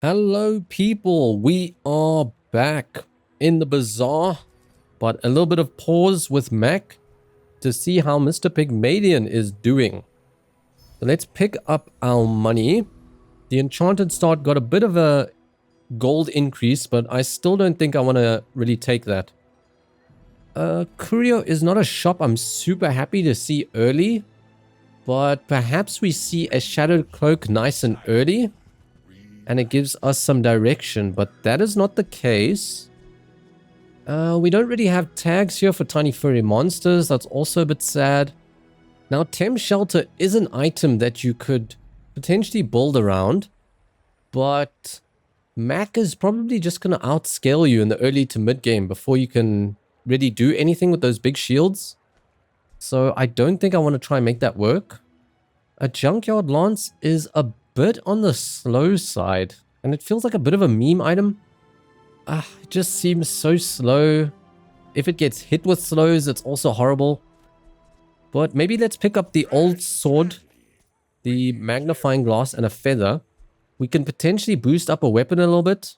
Hello people, we are back in the bazaar, but a little bit of pause with Mac to see how Mr. Pygmalion is doing. So let's pick up our money. The Enchanted Start got a bit of a gold increase, but I still don't think I want to really take that. Curio is not a shop I'm super happy to see early, but perhaps we see a Shadowed Cloak nice and early. And it gives us some direction, but that is not the case. We don't really have tags here for tiny furry monsters. That's also a bit sad. Now, Temp Shelter is an item that you could potentially build around, but Mac is probably just going to outscale you in the early to mid game before you can really do anything with those big shields. So I don't think I want to try and make that work. A Junkyard Lance is a bit on the slow side, and it feels like a bit of a meme item. It just seems so slow. If it gets hit with slows, it's also horrible. But maybe let's pick up the old sword, the magnifying glass, and a feather. We can potentially boost up a weapon a little bit.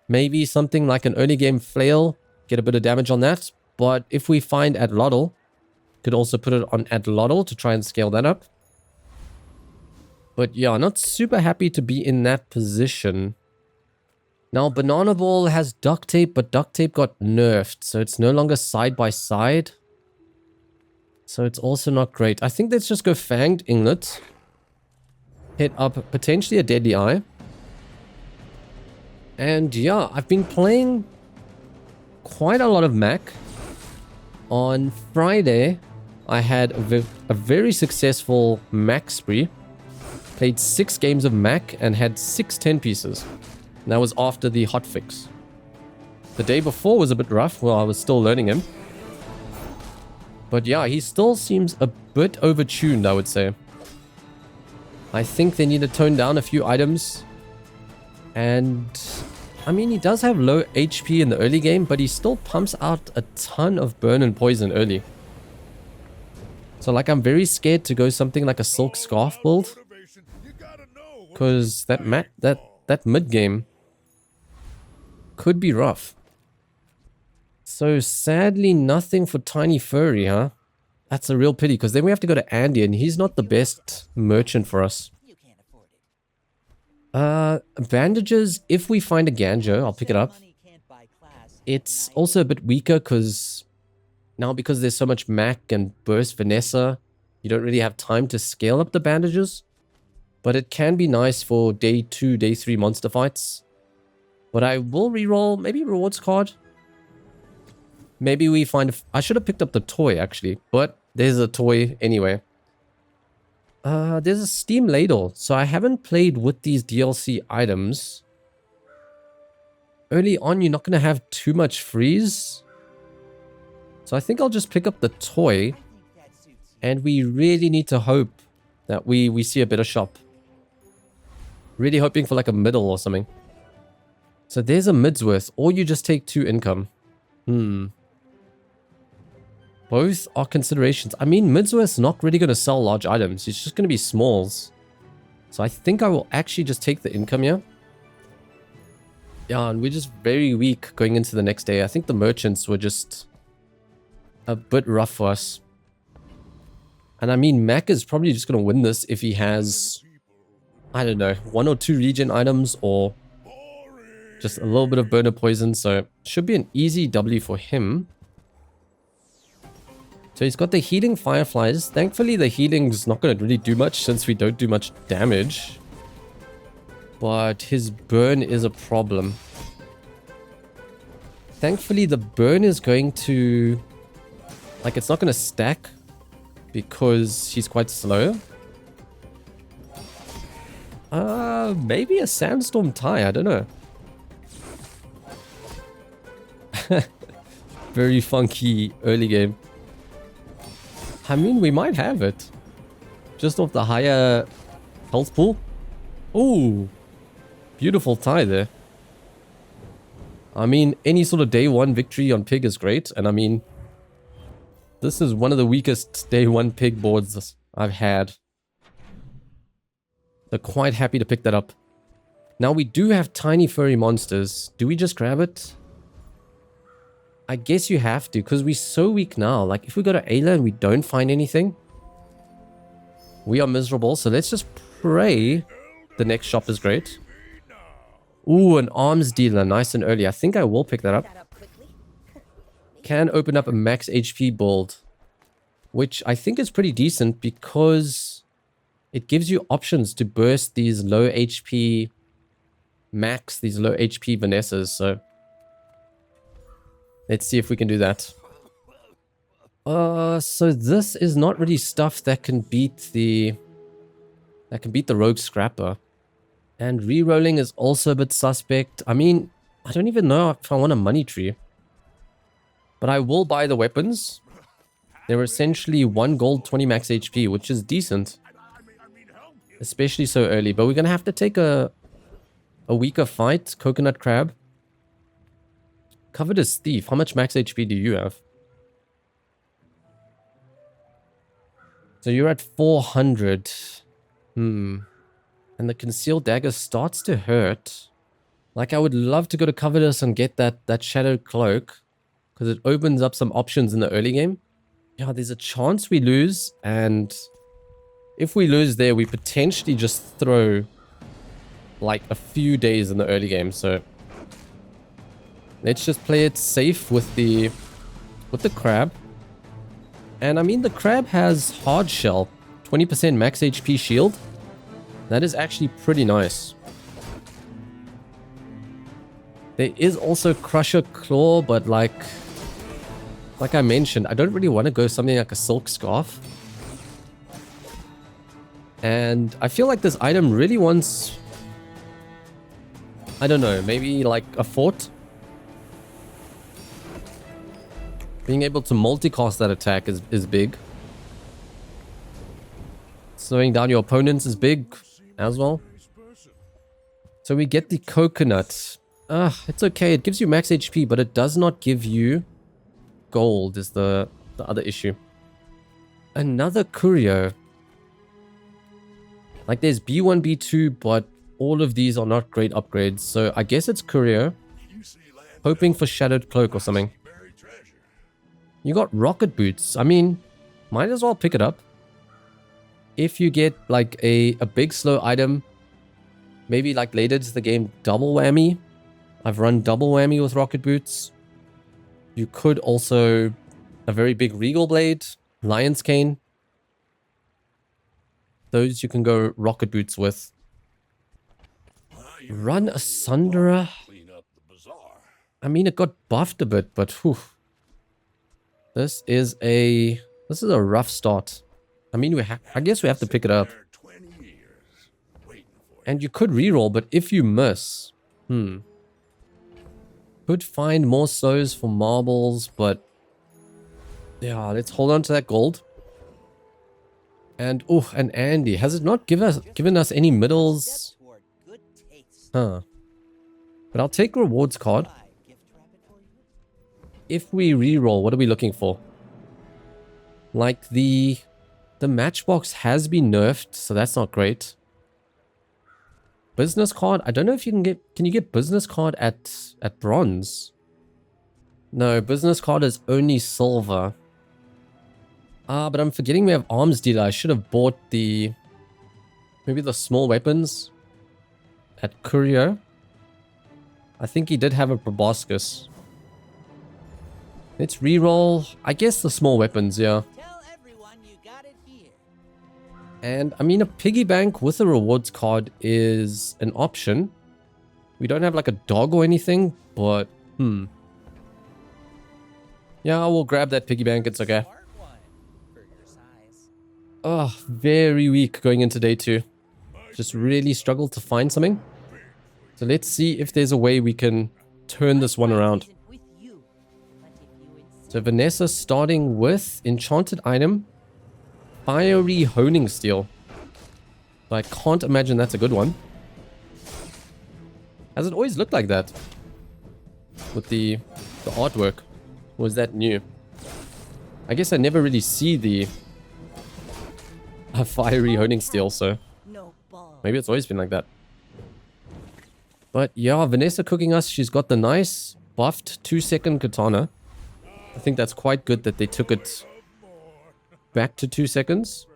Maybe something like an early game flail, get a bit of damage on that. But if we find Atlatl, could also put it on Atlatl to try and scale that up. But yeah, not super happy to be in that position. Now, Banana Ball has duct tape, but duct tape got nerfed, so it's no longer side by side. So it's also not great. I think let's just go Fanged Inglet. Hit up potentially a Deadly Eye. And yeah, I've been playing quite a lot of Mac. On Friday, I had a very successful Mac spree. Played 6 games of Mac and had 6 10 pieces. And that was after the hotfix. The day before was a bit rough while I was still learning him. But yeah, he still seems a bit overtuned, I would say. I think they need to tone down a few items. And I mean, he does have low HP in the early game, but he still pumps out a ton of burn and poison early. So like, I'm very scared to go something like a Silk Scarf build. Because that mid game could be rough. So sadly, nothing for Tiny Furry, huh? That's a real pity, because then we have to go to Andy, and he's not the best merchant for us. Bandages, if we find a Ganjo, I'll pick it up. It's also a bit weaker, because now because there's so much Mac and Burst Vanessa, you don't really have time to scale up the bandages. But it can be nice for day 2, day 3 monster fights. But I will reroll maybe rewards card. Maybe we find... I should have picked up the toy, actually. But there's a toy anyway. There's a Steam Ladle. So I haven't played with these DLC items. Early on, you're not going to have too much freeze. So I think I'll just pick up the toy. And we really need to hope that we see a better shop. Really hoping for like a middle or something. So there's a Midsworth, or you just take 2 income. Both are considerations. I mean, Midsworth's not really going to sell large items. He's just going to be smalls. So I think I will actually just take the income here. Yeah, and we're just very weak going into the next day. I think the merchants were just a bit rough for us. And I mean, Mac is probably just going to win this if he has... I don't know, 1 or 2 regen items or just a little bit of burner poison. So should be an easy W for him. So he's got the healing fireflies. Thankfully, the healing's not going to really do much since we don't do much damage. But his burn is a problem. Thankfully, the burn is going to... like, it's not going to stack because he's quite slow. Maybe a sandstorm tie, I don't know. Very funky early game. I mean, we might have it. Just off the higher health pool. Ooh, beautiful tie there. I mean, any sort of day 1 victory on Pig is great. And I mean, this is one of the weakest day 1 Pig boards I've had. They're quite happy to pick that up. Now we do have tiny furry monsters. Do we just grab it? I guess you have to, because we're so weak now. Like, if we go to Ayla and we don't find anything, we are miserable. So let's just pray the next shop is great. Ooh, an arms dealer. Nice and early. I think I will pick that up. Can open up a max HP build, which I think is pretty decent because it gives you options to burst these low HP max, these low HP Vanessas. So let's see if we can do that. So this is not really stuff that can beat the Rogue Scrapper. And re-rolling is also a bit suspect. I mean, I don't even know if I want a money tree. But I will buy the weapons. They're essentially 1 gold, 20 max HP, which is decent. Especially so early. But we're going to have to take a weaker fight. Coconut Crab. Covetous Thief. How much max HP do you have? So you're at 400. And the Concealed Dagger starts to hurt. Like, I would love to go to Covetous and get that Shadowed Cloak. Because it opens up some options in the early game. Yeah, there's a chance we lose. And if we lose there, we potentially just throw like a few days in the early game. So let's just play it safe with the crab. And I mean, the crab has hard shell, 20% max HP shield. That is actually pretty nice. There is also Crusher Claw, but like I mentioned, I don't really want to go something like a Silk Scarf. And I feel like this item really wants, I don't know, maybe like a fort. Being able to multicast that attack is big. Slowing down your opponents is big as well. So we get the coconut. It's okay. It gives you max HP, but it does not give you gold is the other issue. Another Curio. Like, there's B1, B2, but all of these are not great upgrades. So I guess it's Curio. Hoping for Shadowed Cloak or something. You got Rocket Boots. I mean, might as well pick it up. If you get like a big slow item, maybe like later into the game, double whammy. I've run double whammy with Rocket Boots. You could also a very big Regal Blade, Lion's Cane. Those you can go Rocket Boots with. Run a Sunderer. I mean, it got buffed a bit, but whew. This is a rough start. I mean, I guess we have to pick it up. And you could reroll, but if you miss, could find more slows for marbles, but yeah, let's hold on to that gold. And and Andy, has it not given us any middles? Huh. But I'll take rewards card. If we reroll, what are we looking for? Like the matchbox has been nerfed, so that's not great. Business card, I don't know if you can you get business card at bronze? No, business card is only silver. But I'm forgetting we have arms dealer. I should have bought maybe the small weapons at Curio. I think he did have a proboscis. Let's reroll. I guess the small weapons, yeah. Tell everyone you got it here. And I mean, a piggy bank with a rewards card is an option. We don't have like a dog or anything, but yeah, we'll grab that piggy bank. It's okay. Oh, very weak going into day 2. Just really struggled to find something. So let's see if there's a way we can turn this one around. So Vanessa starting with enchanted item, fiery honing steel. But I can't imagine that's a good one. Has it always looked like that? With the artwork? Or is that new? I guess I never really see the fiery honing steel, so maybe it's always been like that. But yeah, Vanessa cooking us. She's got the nice buffed 2-second katana. I think that's quite good that they took it back to 2 seconds.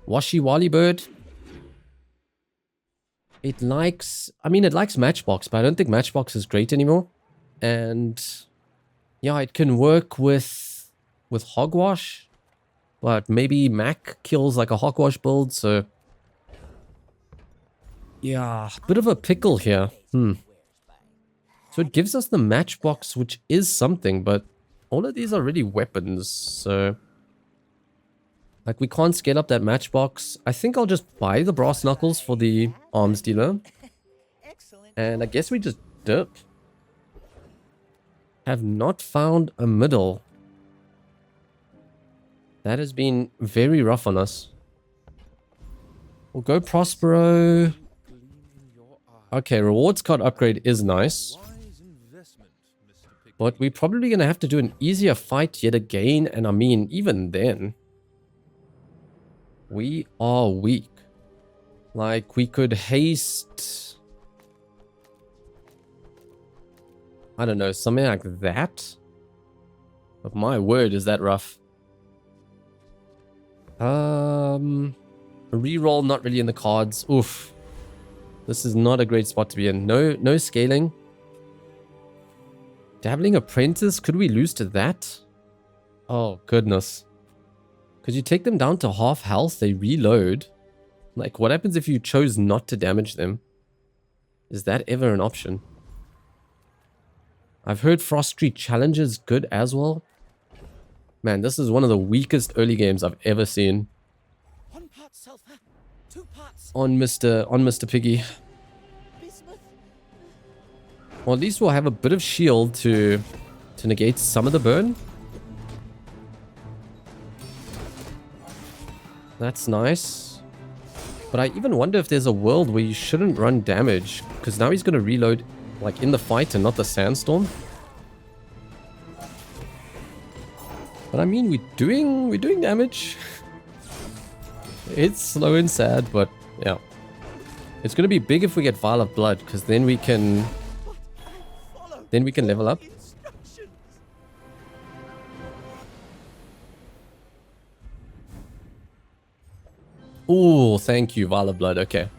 Washi Wally Bird. It likes... I mean, it likes Matchbox, but I don't think Matchbox is great anymore. And... yeah, it can work with Hogwash. But maybe Mac kills like a Hogwash build, so... yeah, bit of a pickle here. So it gives us the Matchbox, which is something, but all of these are really weapons, so... like, we can't scale up that Matchbox. I think I'll just buy the Brass Knuckles for the Arms Dealer. And I guess we just dip. Have not found a middle. That has been very rough on us. We'll go Prospero. Okay, rewards card upgrade is nice. But we're probably going to have to do an easier fight yet again. And I mean, even then, we are weak. Like, we could haste... I don't know, something like that. But my word, is that rough. Reroll not really in the cards. Oof. This is not a great spot to be in. No scaling. Dabbling Apprentice, could we lose to that? Oh, goodness. Because you take them down to half health, they reload. Like, what happens if you chose not to damage them? Is that ever an option? I've heard Frost Street Challenge is good as well. Man, this is one of the weakest early games I've ever seen. 1 part sulfur, 2 parts On Mr. Piggy. bismuth. Well, at least we'll have a bit of shield to negate some of the burn. That's nice. But I even wonder if there's a world where you shouldn't run damage. Because now he's going to reload like in the fight and not the sandstorm. But I mean, we're doing damage. It's slow and sad, but yeah. It's going to be big if we get Vial of Blood, because then we can level up. Oh, thank you, Vial of Blood. Okay.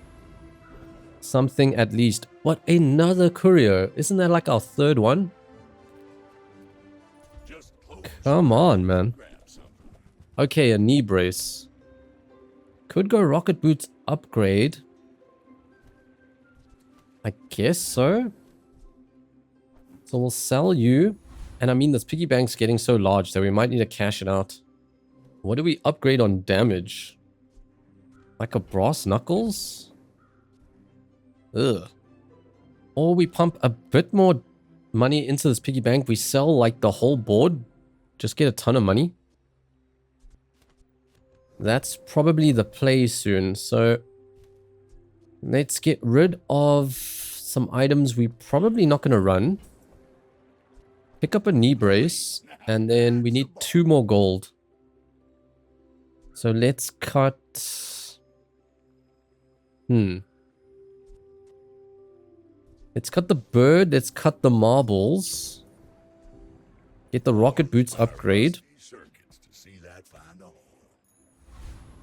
Something at least. What? Another courier? Isn't that like our third one? Come on, man. Okay, a knee brace. Could go rocket boots upgrade. I guess so. So we'll sell you. And I mean, this piggy bank's getting so large that we might need to cash it out. What do we upgrade on damage? Like a brass knuckles? Ugh. Or we pump a bit more money into this piggy bank. We sell like the whole board. Just get a ton of money. That's probably the play soon. So let's get rid of some items we're probably not going to run. Pick up a knee brace. And then we need 2 more gold. So let's cut... Let's cut the bird. Let's cut the marbles. Get the rocket boots upgrade.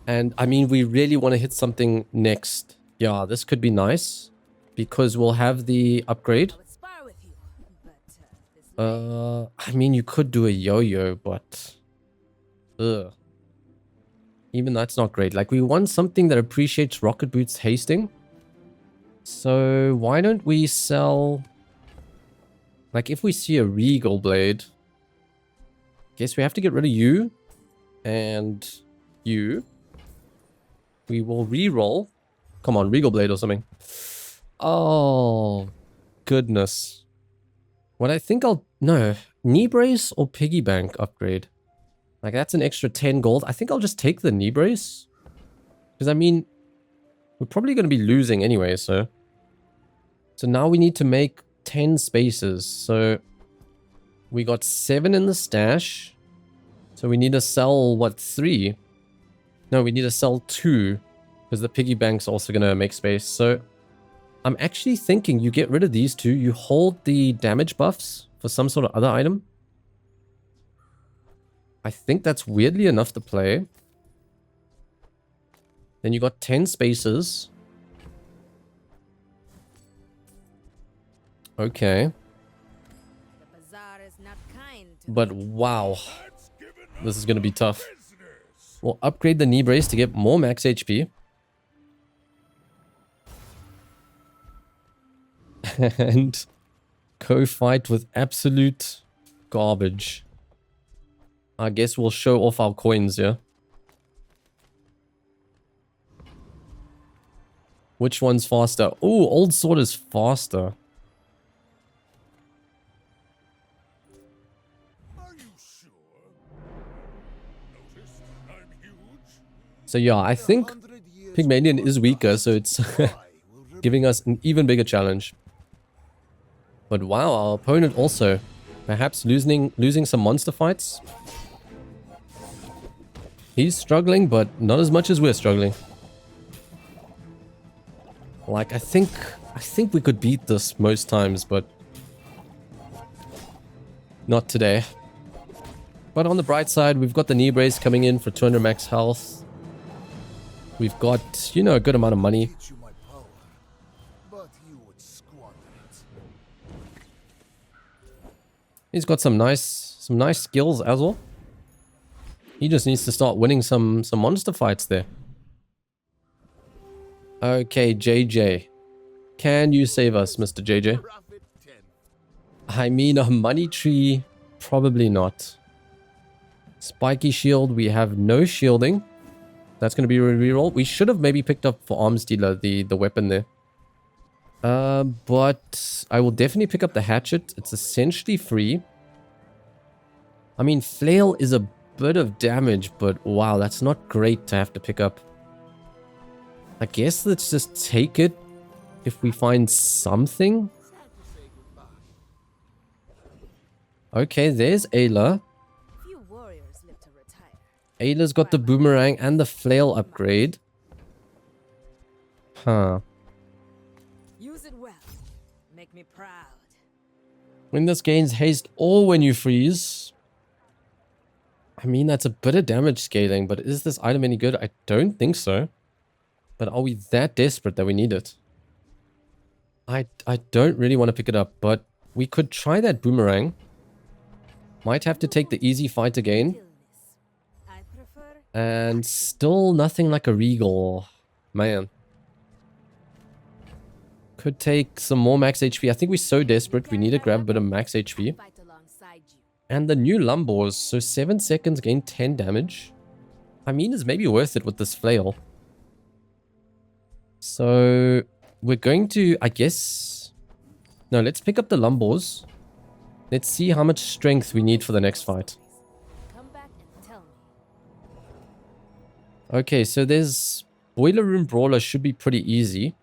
And I mean, we really want to hit something next. Yeah, this could be nice. Because we'll have the upgrade. I mean, you could do a yo-yo, but... ugh. Even that's not great. Like, we want something that appreciates rocket boots hasting. So, why don't we sell... like, if we see a regal blade... guess we have to get rid of you. And you. We will re-roll. Come on, regal blade or something. Oh, goodness. What I think I'll... no. Knee brace or piggy bank upgrade? Like, that's an extra 10 gold. I think I'll just take the knee brace. Because, I mean, we're probably going to be losing anyway, so... so now we need to make 10 spaces. So, we got 7 in the stash. So we need to sell, what, 3? No, we need to sell 2. Because the piggy bank's also going to make space. So, I'm actually thinking you get rid of these two. You hold the damage buffs for some sort of other item. I think that's weirdly enough to play. Then you got 10 spaces. Okay. The Bazaar is not kind to But wow. This is going to be tough. We'll upgrade the knee brace to get more max HP. And go fight with absolute garbage. I guess we'll show off our coins, yeah? Which one's faster? Oh, old sword is faster. Are you sure? Noticed I'm huge? So yeah, I think Pygmalion is weaker, so it's giving us an even bigger challenge. But wow, our opponent also perhaps losing some monster fights. He's struggling, but not as much as we're struggling. Like, I think we could beat this most times, but not today. But on the bright side, we've got the knee brace coming in for 200 max health. We've got, you know, a good amount of money. Teach you my power, but you would squander it. He's got some nice skills as well. He just needs to start winning some monster fights there. Okay, JJ. Can you save us, Mr. JJ? Profit 10. I mean, a money tree, probably not. Spiky shield, we have no shielding. That's going to be a reroll. We should have maybe picked up for arms dealer the weapon there. But I will definitely pick up the hatchet. It's essentially free. I mean, flail is a bit of damage, but wow, that's not great to have to pick up. I guess let's just take it if we find something. Okay, there's Ayla. few warriors live to retire. Ayla's got the boomerang and the flail upgrade. Huh. Use it well. Make me proud. When this gains haste or when you freeze. I mean, that's a bit of damage scaling, but is this item any good? I don't think so. But are we that desperate that we need it? I don't really want to pick it up, but we could try that boomerang. Might have to take the easy fight again. I prefer And still nothing like a regal. Man. Could take some more max HP. I think we're so desperate. We need to grab a bit of max HP. fight alongside you. And the new lumbors. So 7 seconds gain 10 damage. I mean, it's maybe worth it with this flail. So we're going to, I guess... No, let's pick up the lumbors. Let's see how much strength we need for the next fight. Come back and tell me. Okay, so there's... Boiler Room Brawler should be pretty easy.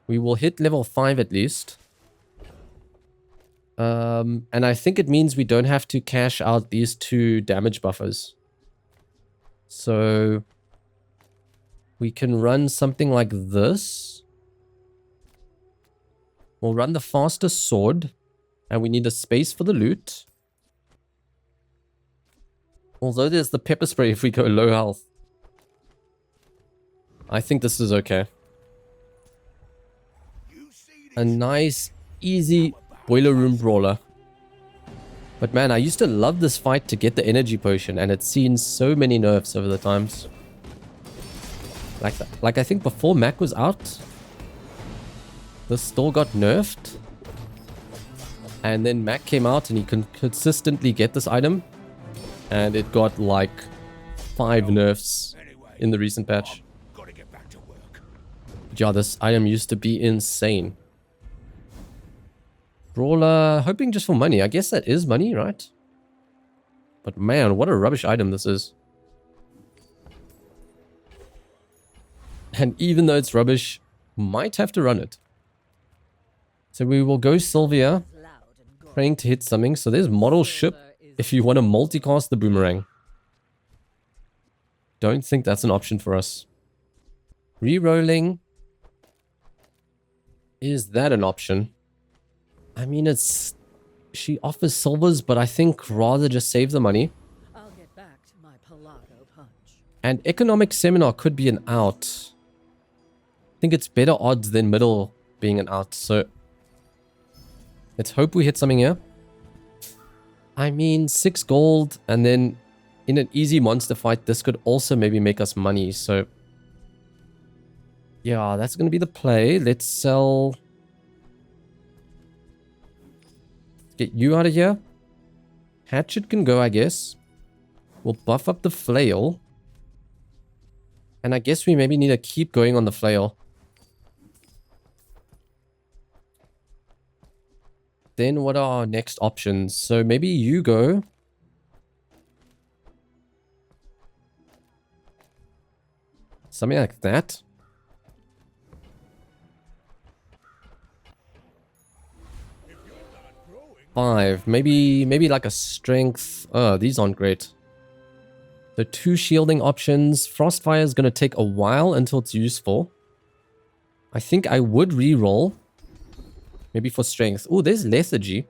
We will hit level 5 at least. And I think it means we don't have to cash out these 2 damage buffers. So... we can run something like this. We'll run the fastest sword. And we need a space for the loot. Although there's the pepper spray if we go low health. I think this is okay. A nice, easy boiler room brawler. But man, I used to love this fight to get the energy potion. And it's seen so many nerfs over the times. Like I think before Mac was out, this store got nerfed. And then Mac came out and he can consistently get this item. And it got like 5 nerfs in the recent patch. Gotta get back to work. Yeah, this item used to be insane. Brawler, hoping just for money. I guess that is money, right? But man, what a rubbish item this is. And even though it's rubbish, might have to run it. So we will go Sylvia, praying to hit something. So there's model ship if you want to multicast the boomerang. Don't think that's an option for us. Rerolling. Is that an option? I mean, it's... She offers silvers, but I think rather just save the money. I'll get back to my Palato punch. And economic seminar could be an out. I think it's better odds than middle being an out. So let's hope we hit something here. I mean, 6 gold. And then in an easy monster fight, this could also maybe make us money. So yeah, that's going to be the play. Let's sell... Get you out of here. Hatchet can go, I guess. We'll buff up the flail. And I guess we maybe need to keep going on the flail. Then what are our next options? So maybe you go. Something like that. Five. Maybe like a strength. Oh, these aren't great. So 2 shielding options. Frostfire is going to take a while until it's useful. I think I would re-roll. Maybe for strength. Oh, there's lethargy.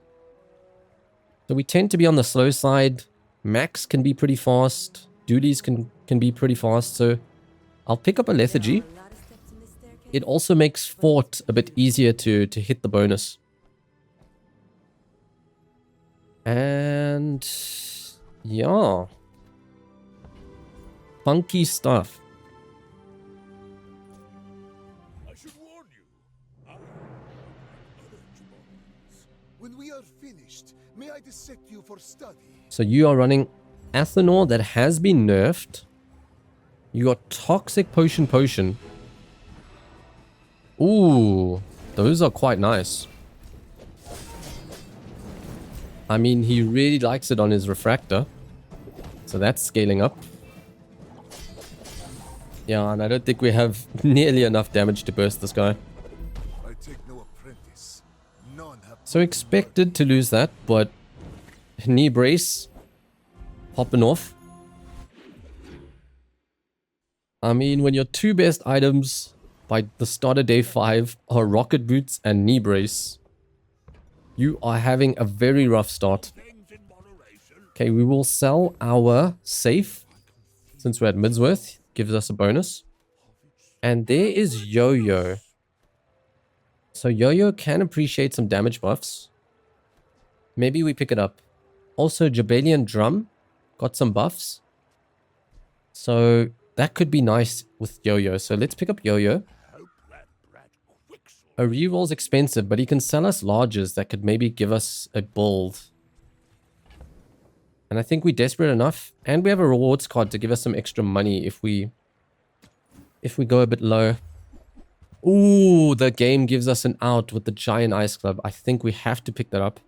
So we tend to be on the slow side. Max can be pretty fast. Duties can be pretty fast. So I'll pick up a lethargy. It also makes Fort a bit easier to hit the bonus. And yeah, funky stuff. I should warn you. When we are finished, may I dissect you for study? So you are running Athenor that has been nerfed. You got Toxic Potion. Ooh, those are quite nice. I mean, he really likes it on his refractor. So that's scaling up. Yeah, and I don't think we have nearly enough damage to burst this guy. I take no apprentice. None have... So expected to lose that, but knee brace popping off. I mean, when your 2 best items by the start of day 5 are rocket boots and knee brace, you are having a very rough start. Okay, we will sell our safe since we're at Midsworth. Gives us a bonus. And there is Yo-Yo. So Yo-Yo can appreciate some damage buffs. Maybe we pick it up. Also, Jabalian Drum got some buffs. So that could be nice with Yo-Yo. So let's pick up Yo-Yo. A reroll's expensive, but he can sell us larges that could maybe give us a build. And I think we're desperate enough. And we have a rewards card to give us some extra money if we go a bit low. Ooh, the game gives us an out with the Giant Ice Club. I think we have to pick that up.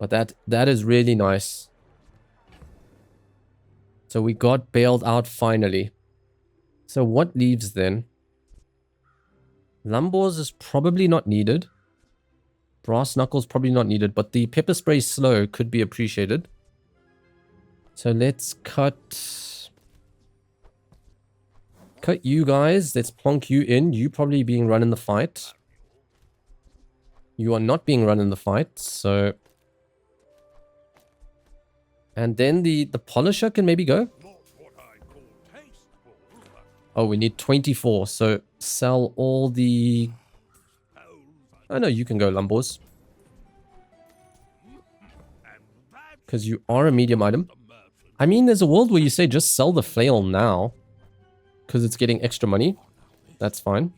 But that is really nice. So we got bailed out finally. So what leaves then? Lumbors is probably not needed. Brass Knuckles probably not needed, but the Pepper Spray Slow could be appreciated. So let's cut you guys. Let's plonk you in. You probably being run in the fight. You are not being run in the fight, so... And then the Polisher can maybe go. Oh, we need 24, so sell all the... Oh no, you can go, Lumbors. Because you are a medium item. I mean, there's a world where you say just sell the flail now. Because it's getting extra money. That's fine.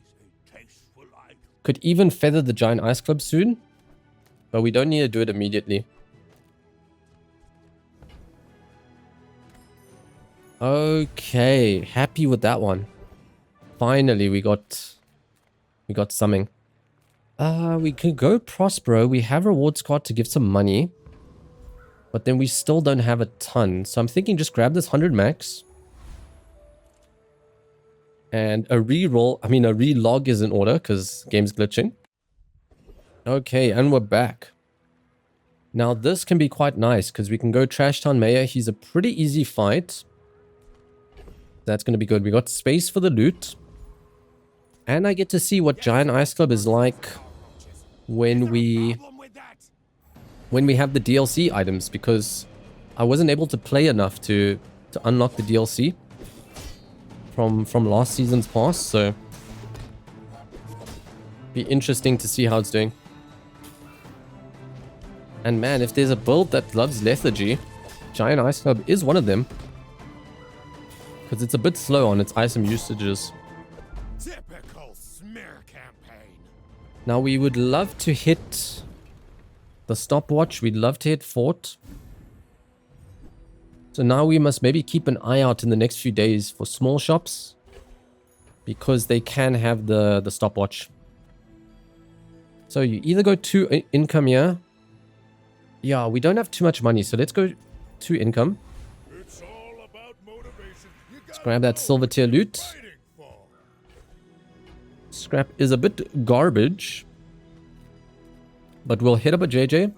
Could even feather the Giant Ice Club soon. But we don't need to do it immediately. Okay, happy with that one. Finally, we got something. We could go Prospero. We have rewards card to give some money. But then we still don't have a ton. So I'm thinking just grab this 100 max. And a re-roll. I mean, a re-log is in order because game's glitching. Okay, and we're back. Now this can be quite nice because we can go Trash Town Mayor. He's a pretty easy fight. That's going to be good. We got space for the loot. And I get to see what Giant Ice Club is like when we have the DLC items, because I wasn't able to play enough to unlock the DLC from last season's pass, so be interesting to see how it's doing. And man, if there's a build that loves lethargy, Giant Ice Club is one of them, because it's a bit slow on its item usages. Typical smear campaign. Now we would love to hit the stopwatch. We'd love to hit fort. So now we must maybe keep an eye out in the next few days for small shops, because they can have the stopwatch. So you either go to income here. Yeah, we don't have too much money, so let's go to income. It's all about motivation. Let's grab that silver tier loot. Scrap is a bit garbage, but we'll hit up a JJ.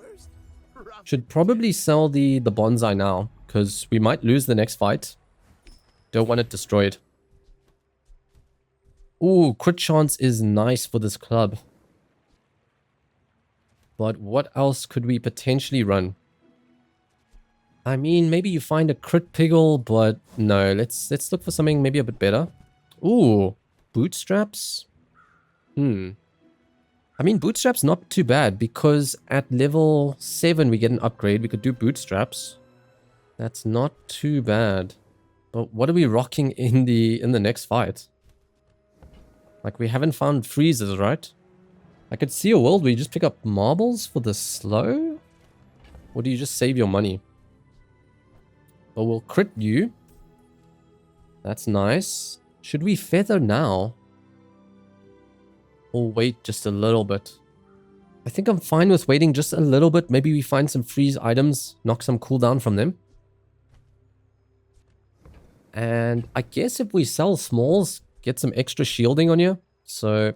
Should probably sell the bonsai now, because we might lose the next fight. Don't want it destroyed. Ooh, crit chance is nice for this club. But what else could we potentially run? I mean, maybe you find a crit piggle, but no, let's look for something maybe a bit better. Ooh, bootstraps? I mean, bootstraps not too bad, because at level 7 we get an upgrade. We could do bootstraps. That's not too bad. But what are we rocking in the next fight? Like, we haven't found freezes, right? I could see a world where you just pick up marbles for the slow? Or do you just save your money? But we'll crit you. That's nice. Should we feather now? Or wait just a little bit? I think I'm fine with waiting just a little bit. Maybe we find some freeze items, knock some cooldown from them. And I guess if we sell smalls, get some extra shielding on you. So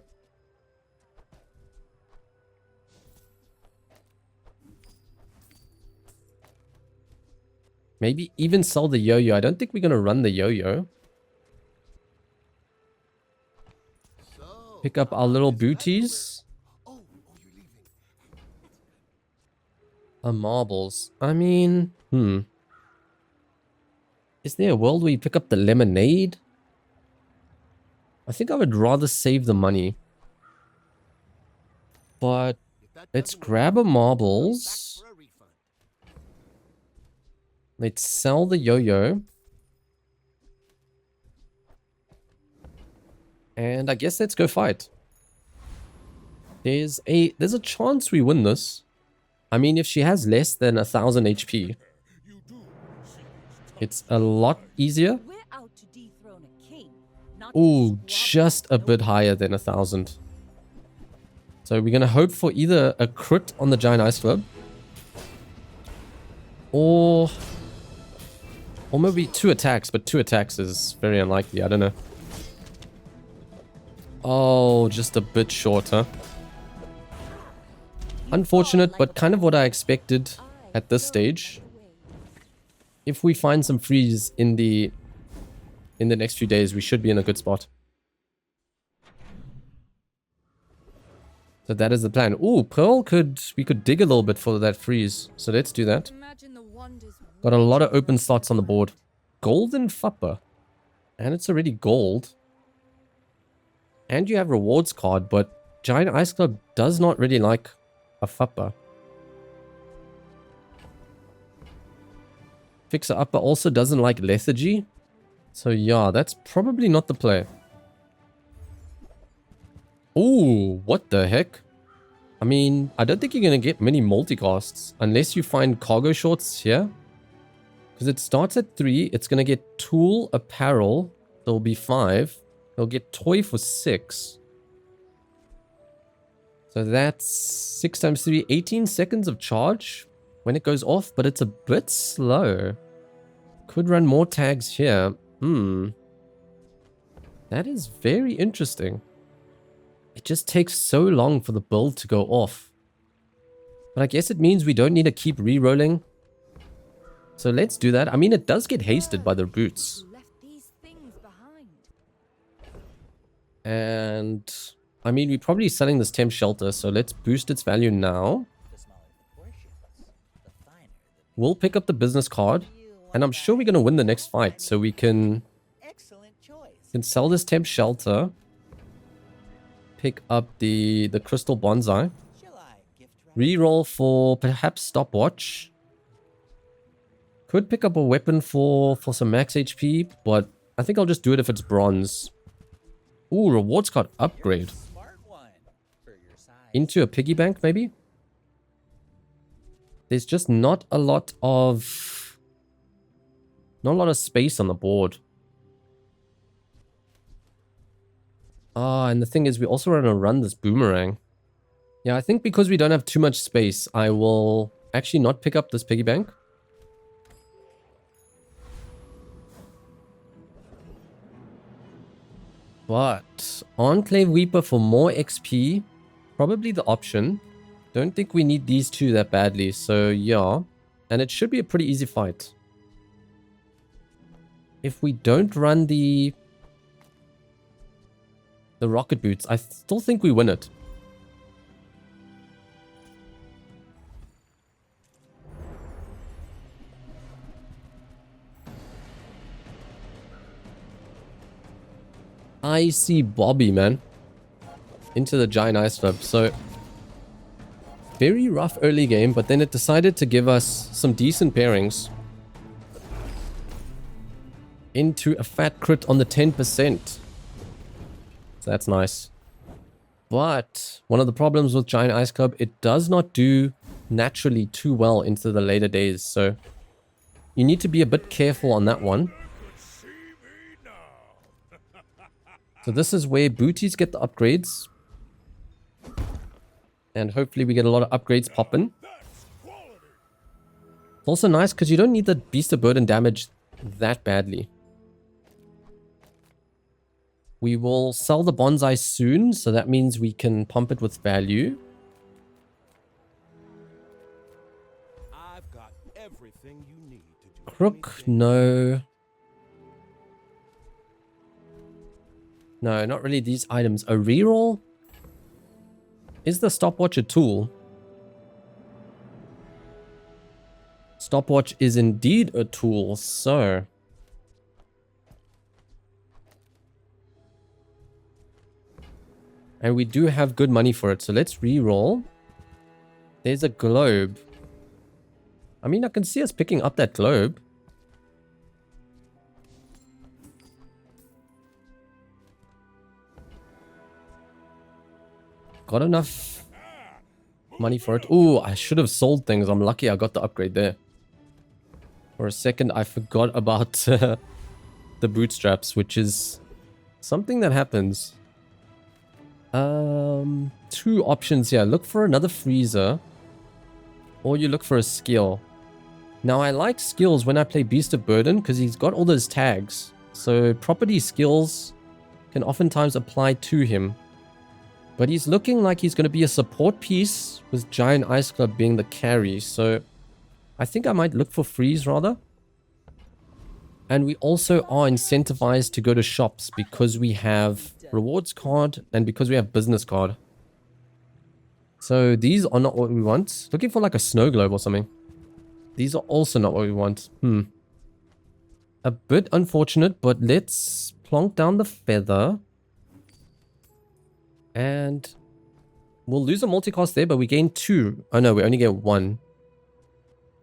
maybe even sell the yo-yo. I don't think we're going to run the yo-yo. Pick up our little booties. Marbles. I mean, is there a world where you pick up the lemonade? I think I would rather save the money. But let's grab a marbles. Let's sell the yo-yo. And I guess let's go fight. There's a chance we win this. I mean, if she has less than 1000 HP, it's a lot easier. We're out to dethrone a king, not Ooh, just a bit higher than 1000. So we're gonna hope for either a crit on the Giant Ice Club, or maybe 2 attacks, but 2 attacks is very unlikely. I don't know. Oh, just a bit shorter. Unfortunate, but kind of what I expected at this stage. If we find some freeze in the next few days, we should be in a good spot. So that is the plan. Ooh, Pearl we could dig a little bit for that freeze. So let's do that. imagine the wonders. Got a lot of open slots on the board. Golden Fupper. And it's already gold. And you have rewards card, but Giant Ice Club does not really like a Fupper. Fixer Upper also doesn't like lethargy. So yeah, that's probably not the play. Ooh, what the heck? I mean, I don't think you're going to get many multicasts unless you find cargo shorts here. Because it starts at 3. It's going to get tool, apparel. There'll be 5. They'll get toy for 6. So that's 6 times 3, 18 seconds of charge when it goes off, but it's a bit slow. Could run more tags here. That is very interesting. It just takes so long for the build to go off. But I guess it means we don't need to keep re-rolling. So let's do that. I mean, it does get hasted by the boots. Left these things behind. And I mean, we're probably selling this temp shelter, so let's boost its value now. The smaller the portions, the finer the We'll pick up the business card, and I'm sure we're going to win the next fight, so we can excellent choice. sell this temp shelter, pick up the crystal bonsai, Shall I gift wrap? reroll for perhaps stopwatch. Could pick up a weapon for some max HP, but I think I'll just do it if it's bronze. Ooh, rewards card upgrade. Smart one for your size. Into a piggy bank, maybe? There's just not a lot of space on the board. Ah, and the thing is, we also want to run this boomerang. Yeah, I think because we don't have too much space, I will actually not pick up this piggy bank. But Enclave Weeper for more XP, probably the option. Don't think we need these two that badly, so yeah. And it should be a pretty easy fight. If we don't run the rocket boots, I still think we win it. I see Bobby, man. Into the giant ice club. So very rough early game, but then it decided to give us some decent pairings. Into a fat crit on the 10%. So that's nice. But one of the problems with Giant Ice Club, it does not do naturally too well into the later days. So you need to be a bit careful on that one. So this is where booties get the upgrades. And hopefully we get a lot of upgrades popping. It's also nice because you don't need the Beast of Burden damage that badly. We will sell the bonsai soon, so that means we can pump it with value. I've got everything you need to do. Crook, no. No, not really these items. A reroll? Is the stopwatch a tool? Stopwatch is indeed a tool, so... And we do have good money for it, so let's re-roll. There's a globe. I mean, I can see us picking up that globe. Got enough money for it. Ooh, I should have sold things. I'm lucky I got the upgrade there. For a second, I forgot about the bootstraps, which is something that happens. Two options here. Look for another freezer, or you look for a skill. Now, I like skills when I play Beast of Burden because he's got all those tags. So property skills can oftentimes apply to him. But he's looking like he's going to be a support piece with Giant Ice Club being the carry. So I think I might look for freeze rather. And we also are incentivized to go to shops because we have rewards card and because we have business card. So these are not what we want. Looking for like a snow globe or something. These are also not what we want. A bit unfortunate, but let's plonk down the feather. And we'll lose a multicast there, but we gain 2. Oh no, we only get 1.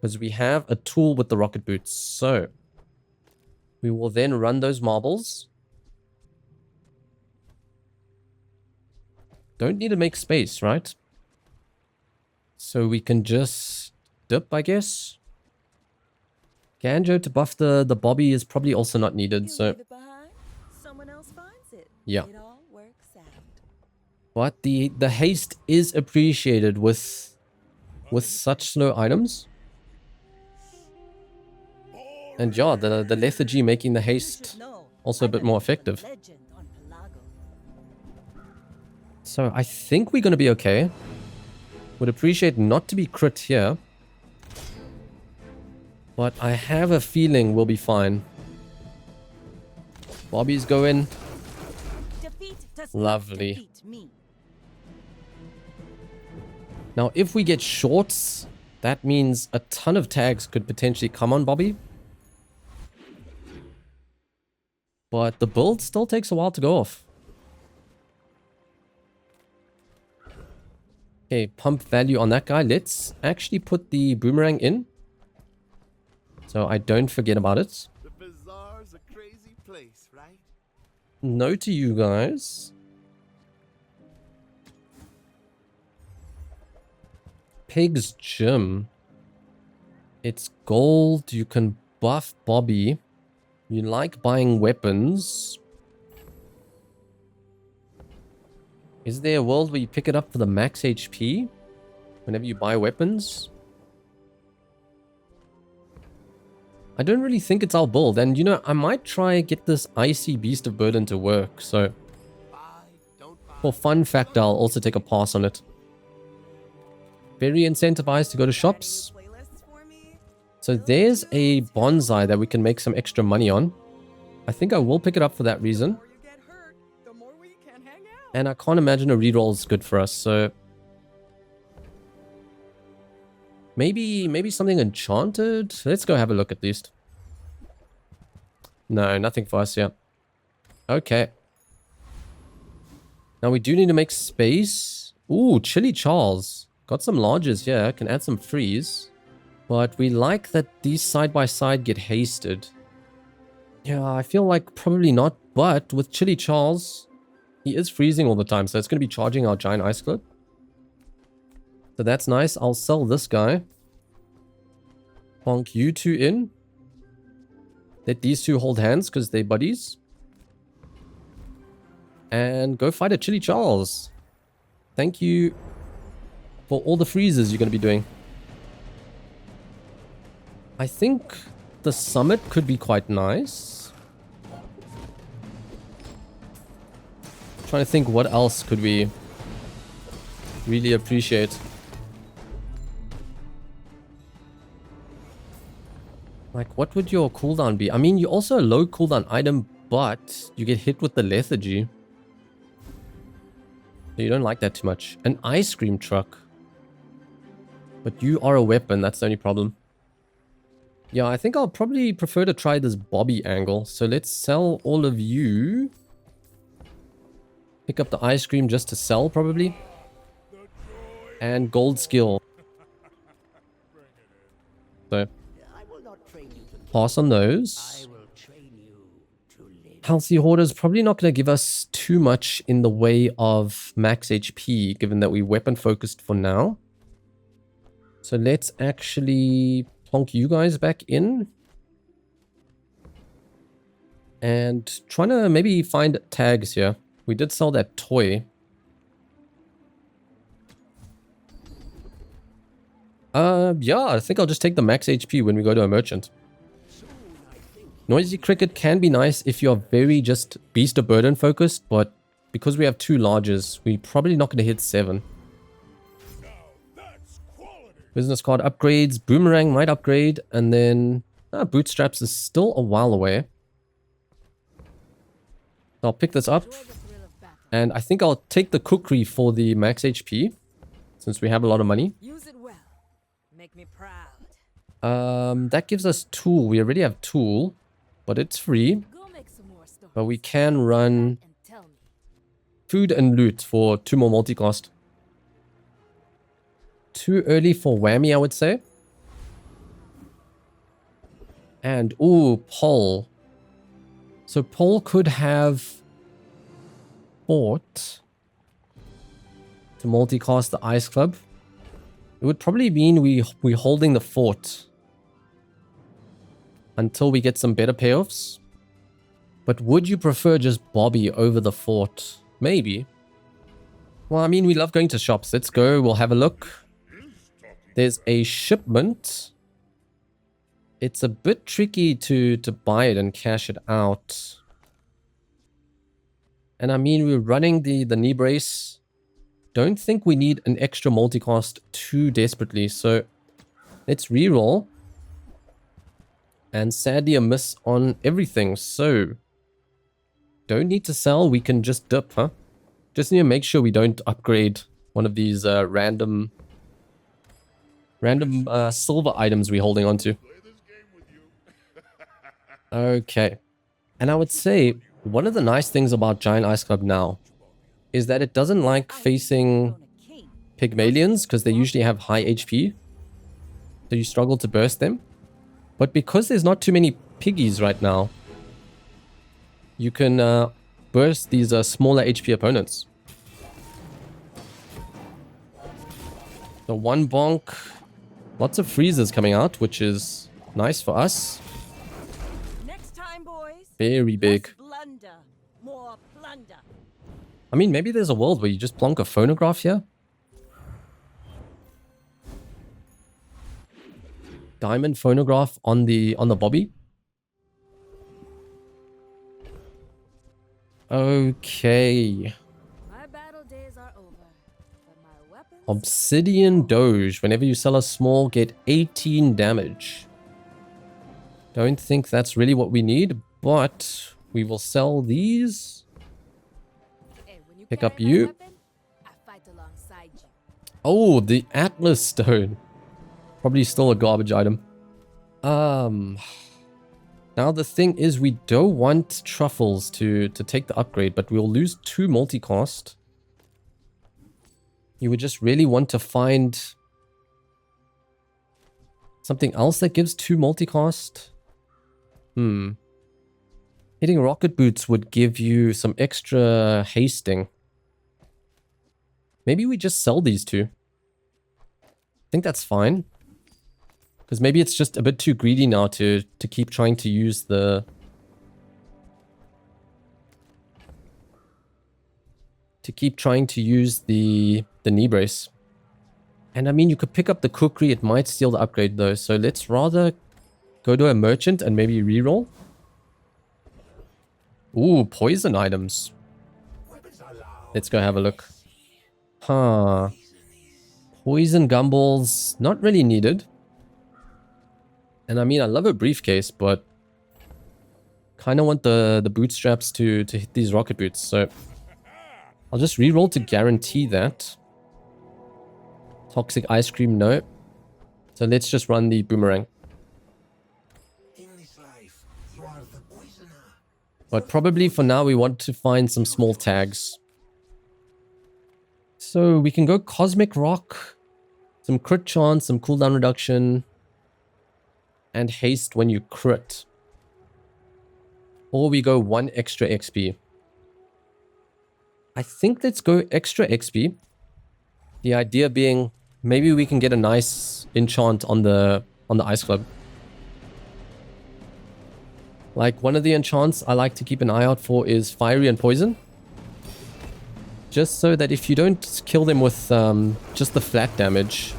Because we have a tool with the rocket boots. So we will then run those marbles. Don't need to make space, right? So we can just dip, I guess. Ganjo to buff the Bobby is probably also not needed, so... leave it behind, someone else finds it. Yeah. It all works out. But the haste is appreciated with such slow items. And yeah, the lethargy making the haste also a bit more effective. So I think we're going to be okay. Would appreciate not to be crit here. But I have a feeling we'll be fine. Bobby's going. Defeat to does not Lovely. defeat me. Now, if we get shorts, that means a ton of tags could potentially come on Bobby. But the build still takes a while to go off. Okay, pump value on that guy. Let's actually put the boomerang in, so I don't forget about it. The Bazaar's a crazy place, right? No to you guys. Pig's Gym. It's gold. You can buff Bobby. You like buying weapons. Is there a world where you pick it up for the max HP whenever you buy weapons? I don't really think it's our build. And, you know, I might try get this Icy Beast of Burden to work. So, Buy, don't buy. for fun factor, I'll also take a pass on it. Very incentivized to go to shops. Playlists for me? So there's a bonsai that we can make some extra money on. I think I will pick it up for that reason. The more you get hurt, the more we can hang out. And I can't imagine a reroll is good for us, so... Maybe something enchanted? Let's go have a look at least. No, nothing for us yet. Okay. Now we do need to make space. Ooh, Chili Charles. Got some larges here. Can add some freeze. But we like that these side by side get hasted. Yeah, I feel like probably not. But with Chili Charles, he is freezing all the time. So it's going to be charging our giant ice clip. So that's nice. I'll sell this guy. Bonk you two in. Let these two hold hands because they're buddies. And go fight a Chili Charles. Thank you for all the freezes you're going to be doing. I think the summit could be quite nice. Trying to think what else could we really appreciate. Like, what would your cooldown be? I mean, you're also a low cooldown item, but you get hit with the lethargy. So you don't like that too much. An ice cream truck. But you are a weapon, that's the only problem. Yeah, I think I'll probably prefer to try this Bobby angle. So let's sell all of you. Pick up the ice cream just to sell, probably. And gold skill. So, pass on those. Healthy Hoarder's probably not going to give us too much in the way of max HP, given that we weapon focused for now. So let's actually plonk you guys back in. And trying to maybe find tags here. We did sell that toy. Yeah, I think I'll just take the max HP when we go to a merchant. Noisy Cricket can be nice if you're very just Beast of Burden focused, but because we have two larges, we're probably not going to hit 7. Business card upgrades, Boomerang might upgrade, and then Bootstraps is still a while away. So I'll pick this up, and I think I'll take the Kukri for the max HP, since we have a lot of money. Use it well. Make me proud. That gives us Tool. We already have Tool, but it's free. Go make some more stories. But we can run And tell me. Food and Loot for 2 more multi-cost. Too early for Whammy, I would say. And, ooh, Pole. So Pole could have Fort to multi-cast the Ice Club. It would probably mean we're holding the Fort until we get some better payoffs. But would you prefer just Bobby over the Fort? Maybe. Well, I mean, we love going to shops. Let's go. We'll have a look. There's a shipment. It's a bit tricky to buy it and cash it out. And I mean, we're running the knee brace. Don't think we need an extra multicast too desperately. So let's reroll. And sadly a miss on everything. So don't need to sell. We can just dip, huh? Just need to make sure we don't upgrade one of these random silver items we're holding on to. Okay. And I would say one of the nice things about Giant Ice Club now is that it doesn't like facing Pygmalions because they usually have high HP. So you struggle to burst them. But because there's not too many piggies right now, you can burst these smaller HP opponents. So one bonk. Lots of freezers coming out, which is nice for us. Next time, boys. Very big. Less blunder, more plunder. I mean, maybe there's a world where you just plonk a phonograph here. Diamond phonograph on the Bobby. Okay. My battle days are over, but my weapons. Obsidian Doge. Whenever you sell a small, get 18 damage. Don't think that's really what we need, but we will sell these. Hey, when you Pick carry up my you. weapon, I fight alongside you. Oh, the Atlas Stone. Probably still a garbage item. Now the thing is we don't want truffles to take the upgrade, but we'll lose 2 multicast. You would just really want to find something else that gives 2 multicast. Hitting rocket boots would give you some extra hasting. Maybe we just sell these 2. I think that's fine. Because maybe it's just a bit too greedy now to keep trying to use the... knee brace. And I mean, you could pick up the cookery. It might steal the upgrade though. So let's rather go to a merchant and maybe reroll. Ooh, poison items. Let's go have a look. Huh. Poison gumballs, not really needed. And I mean, I love a briefcase, but kind of want the bootstraps to hit these rocket boots. So I'll just reroll to guarantee that. Toxic ice cream, no. So let's just run the boomerang. But probably for now, we want to find some small tags. So we can go Cosmic Rock, some crit chance, some cooldown reduction, and haste when you crit. Or we go 1 extra XP. I think let's go extra XP. The idea being maybe we can get a nice enchant on the Ice Club. Like one of the enchants I like to keep an eye out for is Fiery and Poison. Just so that if you don't kill them with just the flat damage,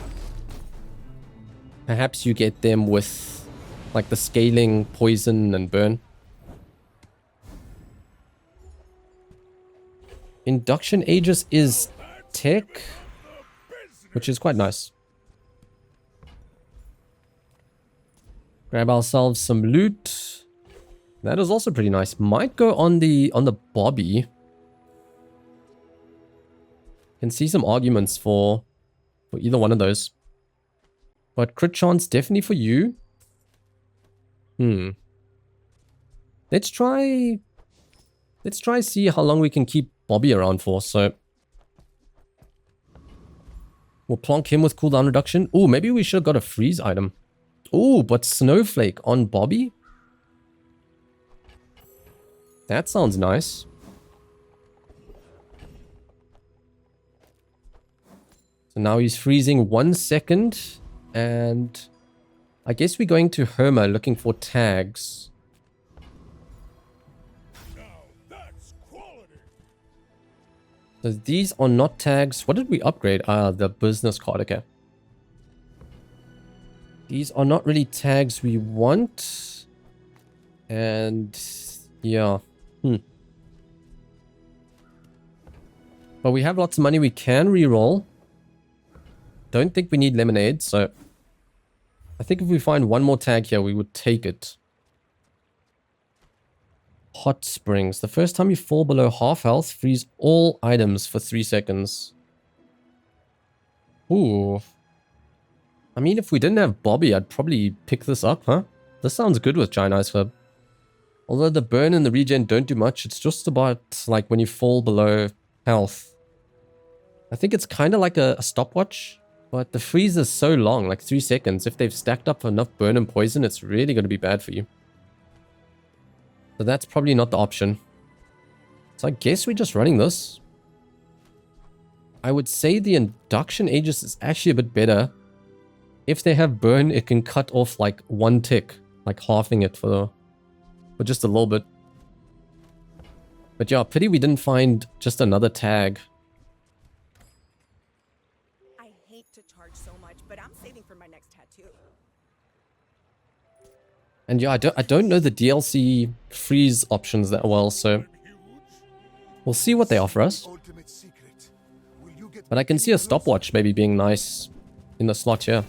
perhaps you get them with like the scaling, poison, and burn. Induction Aegis is tech, which is quite nice. Grab ourselves some loot. That is also pretty nice. Might go on the Bobby. Can see some arguments for either one of those. But crit chance definitely for you. Let's try see how long we can keep Bobby around for. So we'll plonk him with cooldown reduction. Oh, maybe we should have got a freeze item. Oh, but Snowflake on Bobby? That sounds nice. So now he's freezing 1 second. And I guess we're going to Herma looking for tags. So these are not tags. What did we upgrade? The business card. Okay. These are not really tags we want. And yeah. But we have lots of money we can reroll. Don't think we need lemonade, so I think if we find one more tag here, we would take it. Hot springs. The first time you fall below half health, freeze all items for 3 seconds. Ooh. I mean, if we didn't have Bobby, I'd probably pick this up, huh? This sounds good with Giant Ice Club. Although the burn and the regen don't do much, it's just about like when you fall below health. I think it's kind of like a stopwatch, but the freeze is so long, like 3 seconds. If they've stacked up enough burn and poison, it's really going to be bad for you. So that's probably not the option. So I guess we're just running this. I would say the induction Aegis is actually a bit better. If they have burn, it can cut off like 1 tick, like halving it for just a little bit. But yeah, pity we didn't find just another tag. I hate to charge so much, but I'm saving for my next tattoo. And yeah, I don't know the DLC freeze options that well, so we'll see what they offer us. Ultimate secret. Will you get But I can see a stopwatch maybe being nice in the slot here.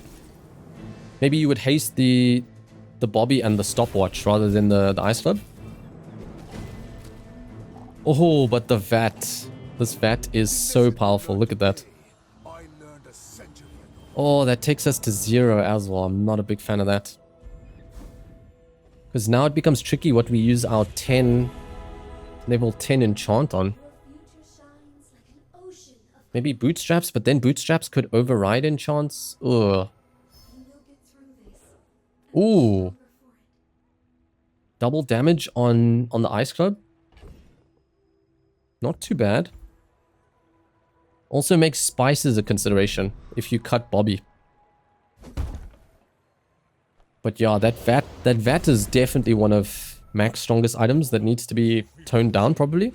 Maybe you would haste the Bobby and the stopwatch rather than the Ice Club. Oh, but the VAT. This VAT is so powerful. Look at that. I learned a century ago. Oh, that takes us to 0 as well. I'm not a big fan of that. Because now it becomes tricky what we use our level 10 enchant on. Maybe bootstraps, but then bootstraps could override enchants. Ugh. Ooh. Double damage on the Ice Club. Not too bad. Also makes spices a consideration if you cut Bobby. But yeah, that VAT is definitely one of Mac's strongest items that needs to be toned down probably.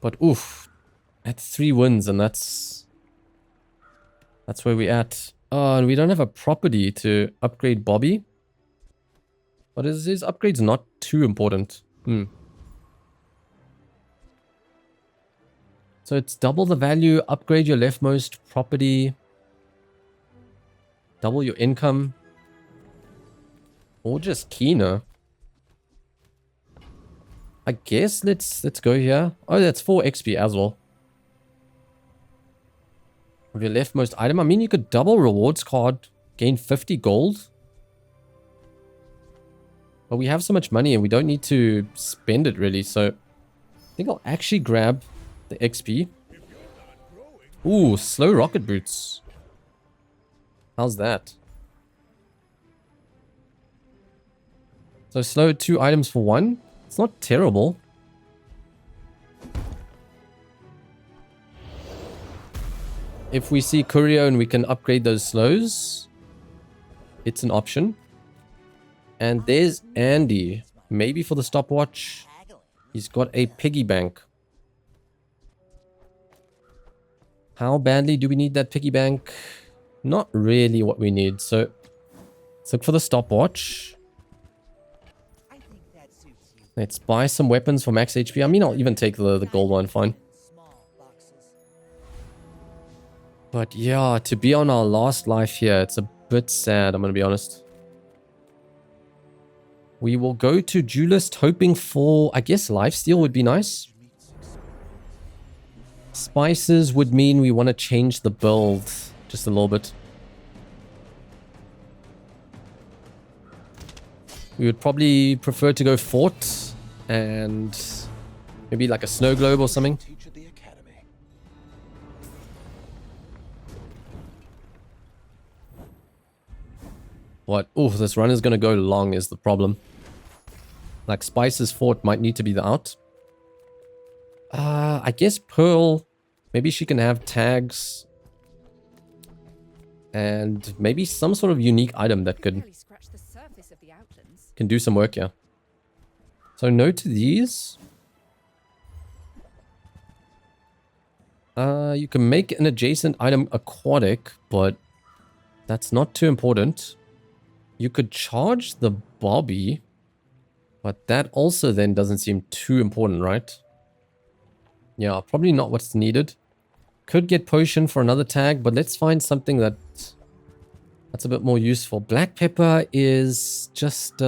But oof. At 3 wins and that's where we're at. And we don't have a property to upgrade Bobby. But his upgrade's not too important. So it's double the value, upgrade your leftmost property, double your income, or just keener. I guess let's go here. Oh, that's 4 XP as well. Of your leftmost item. I mean, you could double rewards card, gain 50 gold. But we have so much money and we don't need to spend it really. So I think I'll actually grab the XP. Ooh, slow rocket boots. How's that? So slow 2 items for 1. It's not terrible. If we see Curio and we can upgrade those slows, it's an option. And there's Andy. Maybe for the stopwatch. He's got a piggy bank. How badly do we need that piggy bank? Not really what we need. So let's look for the stopwatch. I think that suits you. Let's buy some weapons for max HP. I mean, I'll even take the gold one, fine. Small boxes. But yeah, to be on our last life here, it's a bit sad, I'm going to be honest. We will go to Duelist hoping for, I guess, lifesteal would be nice. Spices would mean we want to change the build just a little bit. We would probably prefer to go fort and maybe like a snow globe or something. Teach at the academy. What? Oh, this run is going to go long is the problem. Like Spice's fort might need to be the out. I guess Pearl, maybe she can have tags. And maybe some sort of unique item that could Barely scratched the surface of the outlands. can do some work here. So no to these. You can make an adjacent item aquatic, but that's not too important. You could charge the Bobby, but that also then doesn't seem too important, right? Yeah, probably not what's needed. Could get potion for another tag, but let's find something that's a bit more useful. Black pepper is just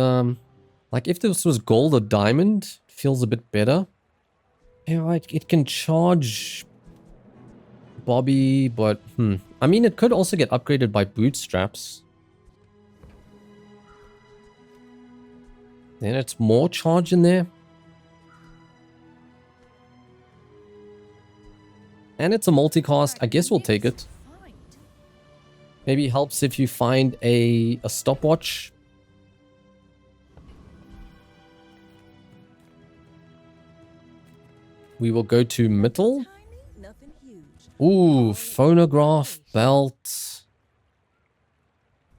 Like if this was gold or diamond, it feels a bit better. Yeah, like it can charge Bobby, but I mean, it could also get upgraded by bootstraps. Then it's more charge in there. And it's a multicast. I guess we'll take it. Maybe helps if you find a stopwatch. We will go to Mittel. Nothing huge. Ooh, phonograph, belt.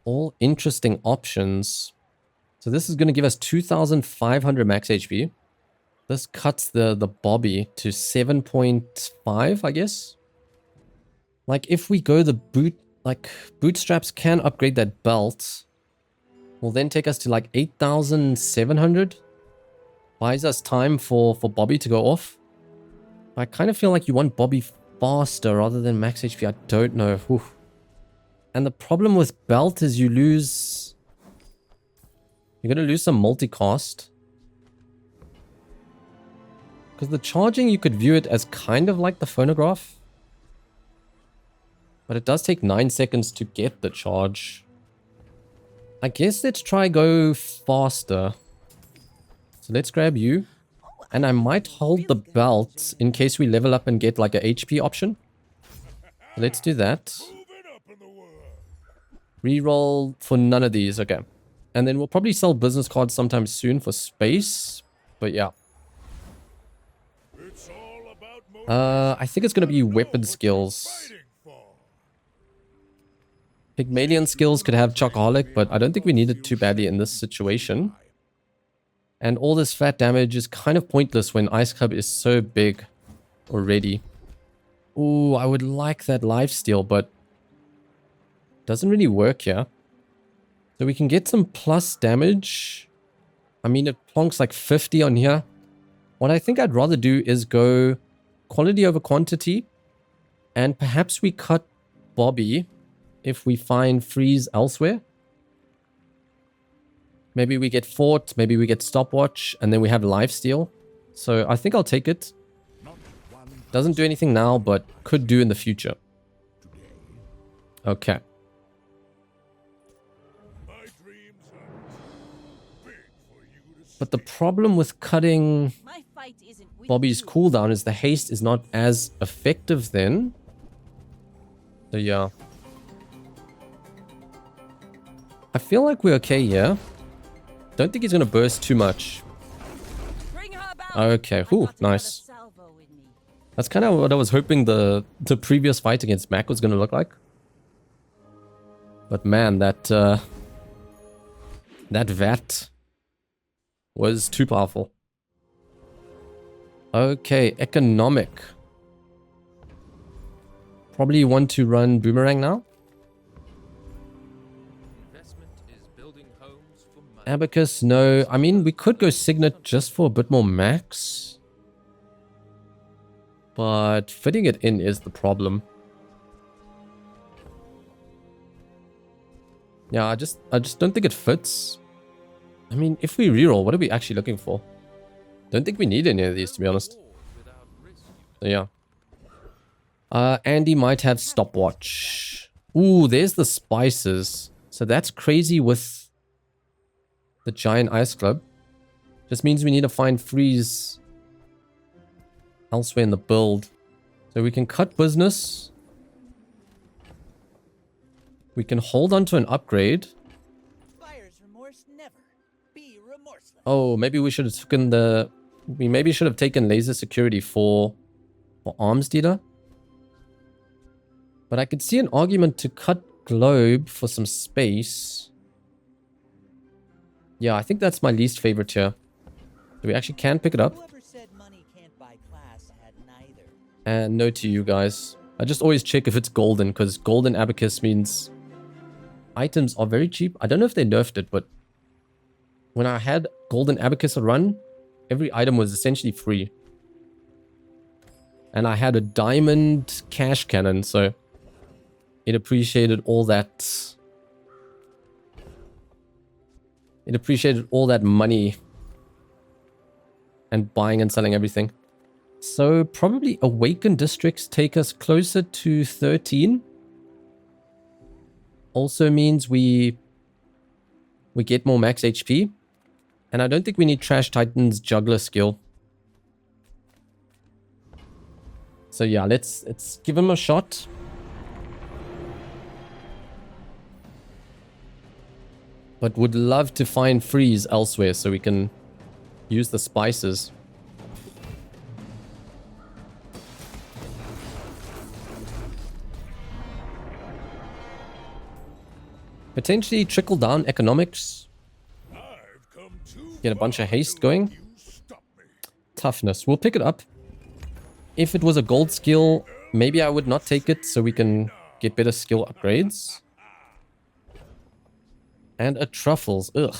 All interesting options. So this is going to give us 2,500 max HP. This cuts the Bobby to 7.5, I guess. Like if we go the bootstraps can upgrade that belt. Will then take us to like 8,700. Buys us time for Bobby to go off. I kind of feel like you want Bobby faster rather than max HP. I don't know. Oof. And the problem with belt is you're going to lose some multicast. Because the charging, you could view it as kind of like the phonograph. But it does take 9 seconds to get the charge. I guess let's try go faster. So let's grab you. And I might hold the belt in case we level up and get like a HP option. Let's do that. Reroll for none of these. Okay. And then we'll probably sell business cards sometime soon for space. But yeah. I think it's going to be weapon skills. Pygmalion skills could have Chocoholic, but I don't think we need it too badly in this situation. And all this flat damage is kind of pointless when Ice Club is so big already. Ooh, I would like that lifesteal, but doesn't really work here. So we can get some plus damage. I mean, it plonks like 50 on here. What I think I'd rather do is go quality over quantity. And perhaps we cut Bobby if we find freeze elsewhere. Maybe we get fort, maybe we get stopwatch, and then we have lifesteal. So I think I'll take it. Doesn't do anything now, but could do in the future. Okay. But the problem with cutting Bobby's cooldown is the haste is not as effective then. So yeah. I feel like we're okay here. Don't think he's going to burst too much. Okay, whew, nice. That's kind of what I was hoping the previous fight against Mac was going to look like. But man, that VAT was too powerful. Okay, economic. Probably want to run Boomerang now. Abacus, no. I mean, we could go Signet just for a bit more max. But fitting it in is the problem. Yeah, I just don't think it fits. I mean, if we reroll, what are we actually looking for? Don't think we need any of these, to be honest. So yeah. Andy might have stopwatch. Ooh, there's the spices. So that's crazy with the giant ice club. Just means we need to find freeze elsewhere in the build. So we can cut business. We can hold on to an upgrade. Buyer's remorse never. Be remorseless. Oh, maybe we should have taken the... We maybe should have taken laser security for arms dealer. But I could see an argument to cut globe for some space. Yeah, I think that's my least favorite here. So we actually can pick it up. Whoever said money can't buy class had neither. And no to you guys. I just always check if it's golden, because golden abacus means items are very cheap. I don't know if they nerfed it, but when I had golden abacus run, every item was essentially free. And I had a diamond cash cannon, so it appreciated all that. It appreciated all that money and buying and selling everything. So probably awakened districts take us closer to 13. Also means we get more max HP. And I don't think we need Trash Titan's juggler skill. So yeah, let's give him a shot. But would love to find freeze elsewhere so we can use the spices. Potentially trickle down economics. Get a bunch of haste going. Toughness. We'll pick it up. If it was a gold skill, maybe I would not take it so we can get better skill upgrades. And a truffles. Ugh.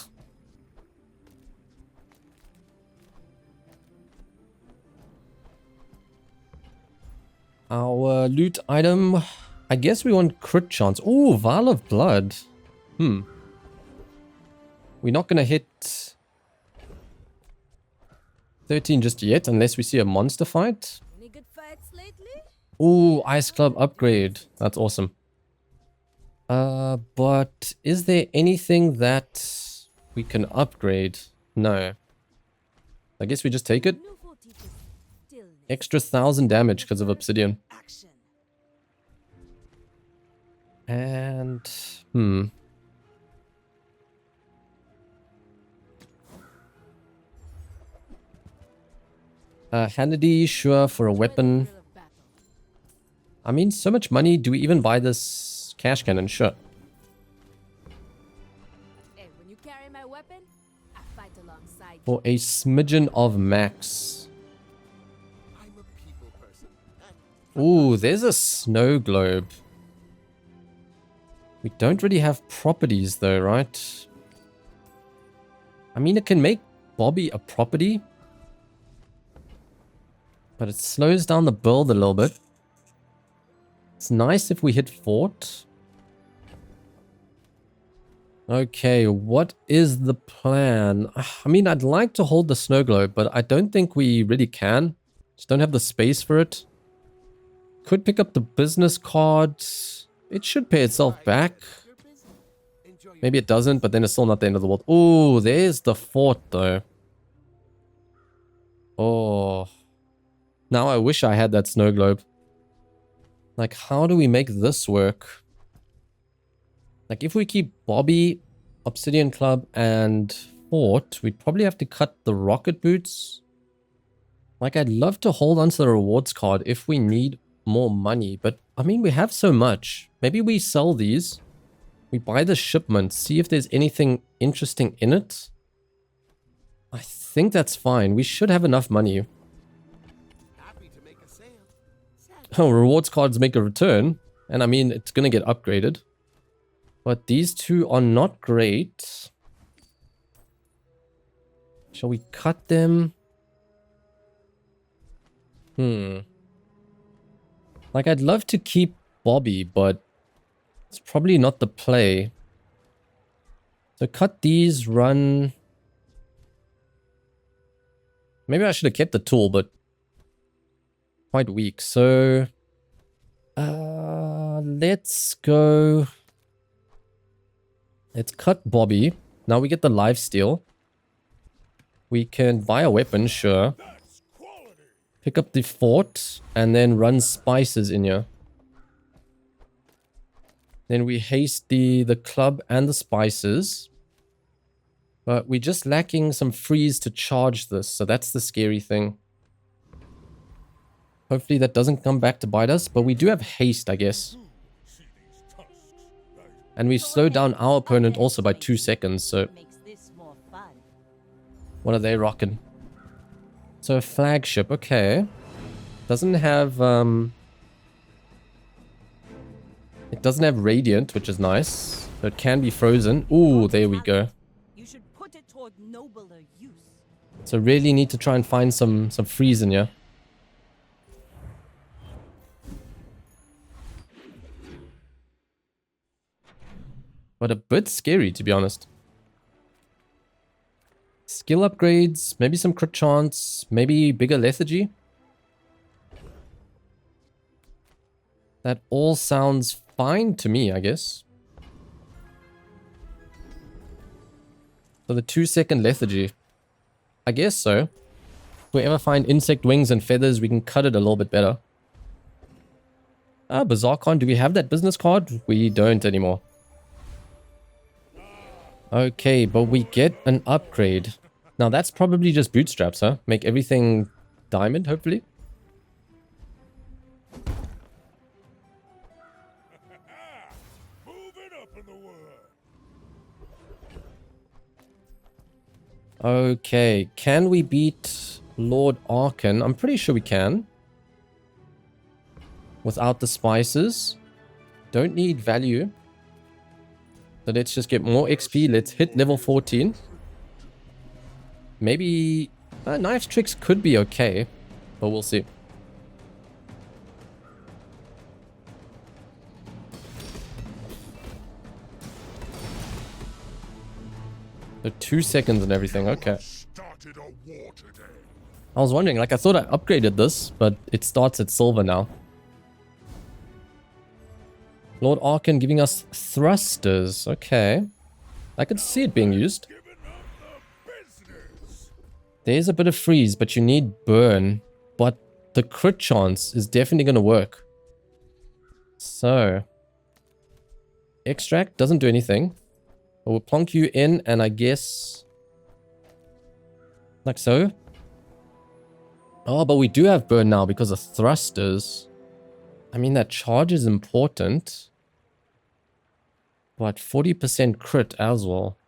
Our loot item. I guess we want crit chance. Oh, Vial of Blood. We're not going to hit 13 just yet unless we see a monster fight. Any good fights lately? Ooh, Ice Club upgrade. That's awesome. But is there anything that we can upgrade? No. I guess we just take it. Extra 1,000 damage because of obsidian. And Hannity, sure, for a weapon. I mean, so much money. Do we even buy this cash cannon? Sure. Hey, when you carry my weapon, I fight alongside For a smidgen of max. I'm a people person. Ooh, there's a snow globe. We don't really have properties though, right? I mean, it can make Bobby a property. But it slows down the build a little bit. It's nice if we hit fort. Okay, what is the plan? I mean, I'd like to hold the snow globe, but I don't think we really can. Just don't have the space for it. Could pick up the business card. It should pay itself back. Maybe it doesn't, but then it's still not the end of the world. Oh, there's the fort though. Oh. Now I wish I had that snow globe. Like, how do we make this work? Like, if we keep Bobby, Obsidian Club, and Fort, we'd probably have to cut the rocket boots. Like, I'd love to hold onto the rewards card if we need more money. But, I mean, we have so much. Maybe we sell these. We buy the shipment, see if there's anything interesting in it. I think that's fine. We should have enough money. Oh, rewards cards make a return. And I mean, it's going to get upgraded. But these two are not great. Shall we cut them? Like, I'd love to keep Bobby, but it's probably not the play. So cut these, run. Maybe I should have kept the tool, but quite weak. So let's go. Let's cut Bobby. Now we get the lifesteal. We can buy a weapon, sure. Pick up the fort and then run spices in here. Then we haste the club and the spices. But we're just lacking some freeze to charge this, so that's the scary thing. Hopefully that doesn't come back to bite us, but we do have haste, I guess. And we've slowed down our opponent also by 2 seconds, so... What are they rocking? So a flagship, okay. Doesn't have, It doesn't have radiant, which is nice. So it can be frozen. Ooh, there we go. You should put it toward nobler use. So really need to try and find some freeze in here. But a bit scary, to be honest. Skill upgrades, maybe some crit chance, maybe bigger lethargy. That all sounds fine to me, I guess. So the 2-second lethargy. I guess so. If we ever find insect wings and feathers, we can cut it a little bit better. Ah, Bazaar Con, do we have that business card? We don't anymore. Okay, but we get an upgrade. Now that's probably just bootstraps, huh? Make everything diamond, hopefully. Moving up in the world. Okay, can we beat Lord Arkan? I'm pretty sure we can. Without the spices. Don't need value. So let's just get more XP. Let's hit level 14. Maybe knife tricks could be okay, but we'll see. So 2 seconds and everything, okay. Started a war today. I was wondering, like I thought I upgraded this, but it starts at silver now. Lord Arkan giving us thrusters, okay. I could see it being used. There's a bit of freeze, but you need burn. But the crit chance is definitely going to work. So. Extract doesn't do anything. But we'll plonk you in, and I guess... like so. Oh, but we do have burn now because of thrusters. I mean, that charge is important. But 40% crit as well.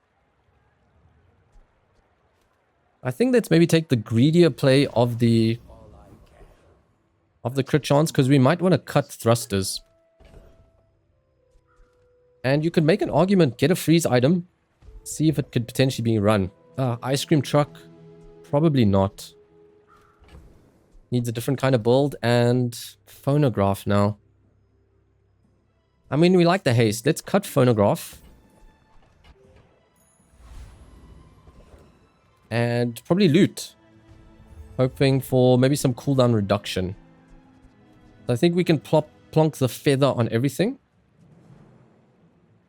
I think let's maybe take the greedier play of the crit chance, because we might want to cut thrusters. And you could make an argument, get a freeze item, see if it could potentially be run. Ice cream truck, probably not. Needs a different kind of build, and phonograph now. I mean, we like the haste. Let's cut phonograph. And probably loot. Hoping for maybe some cooldown reduction. So I think we can plonk the feather on everything.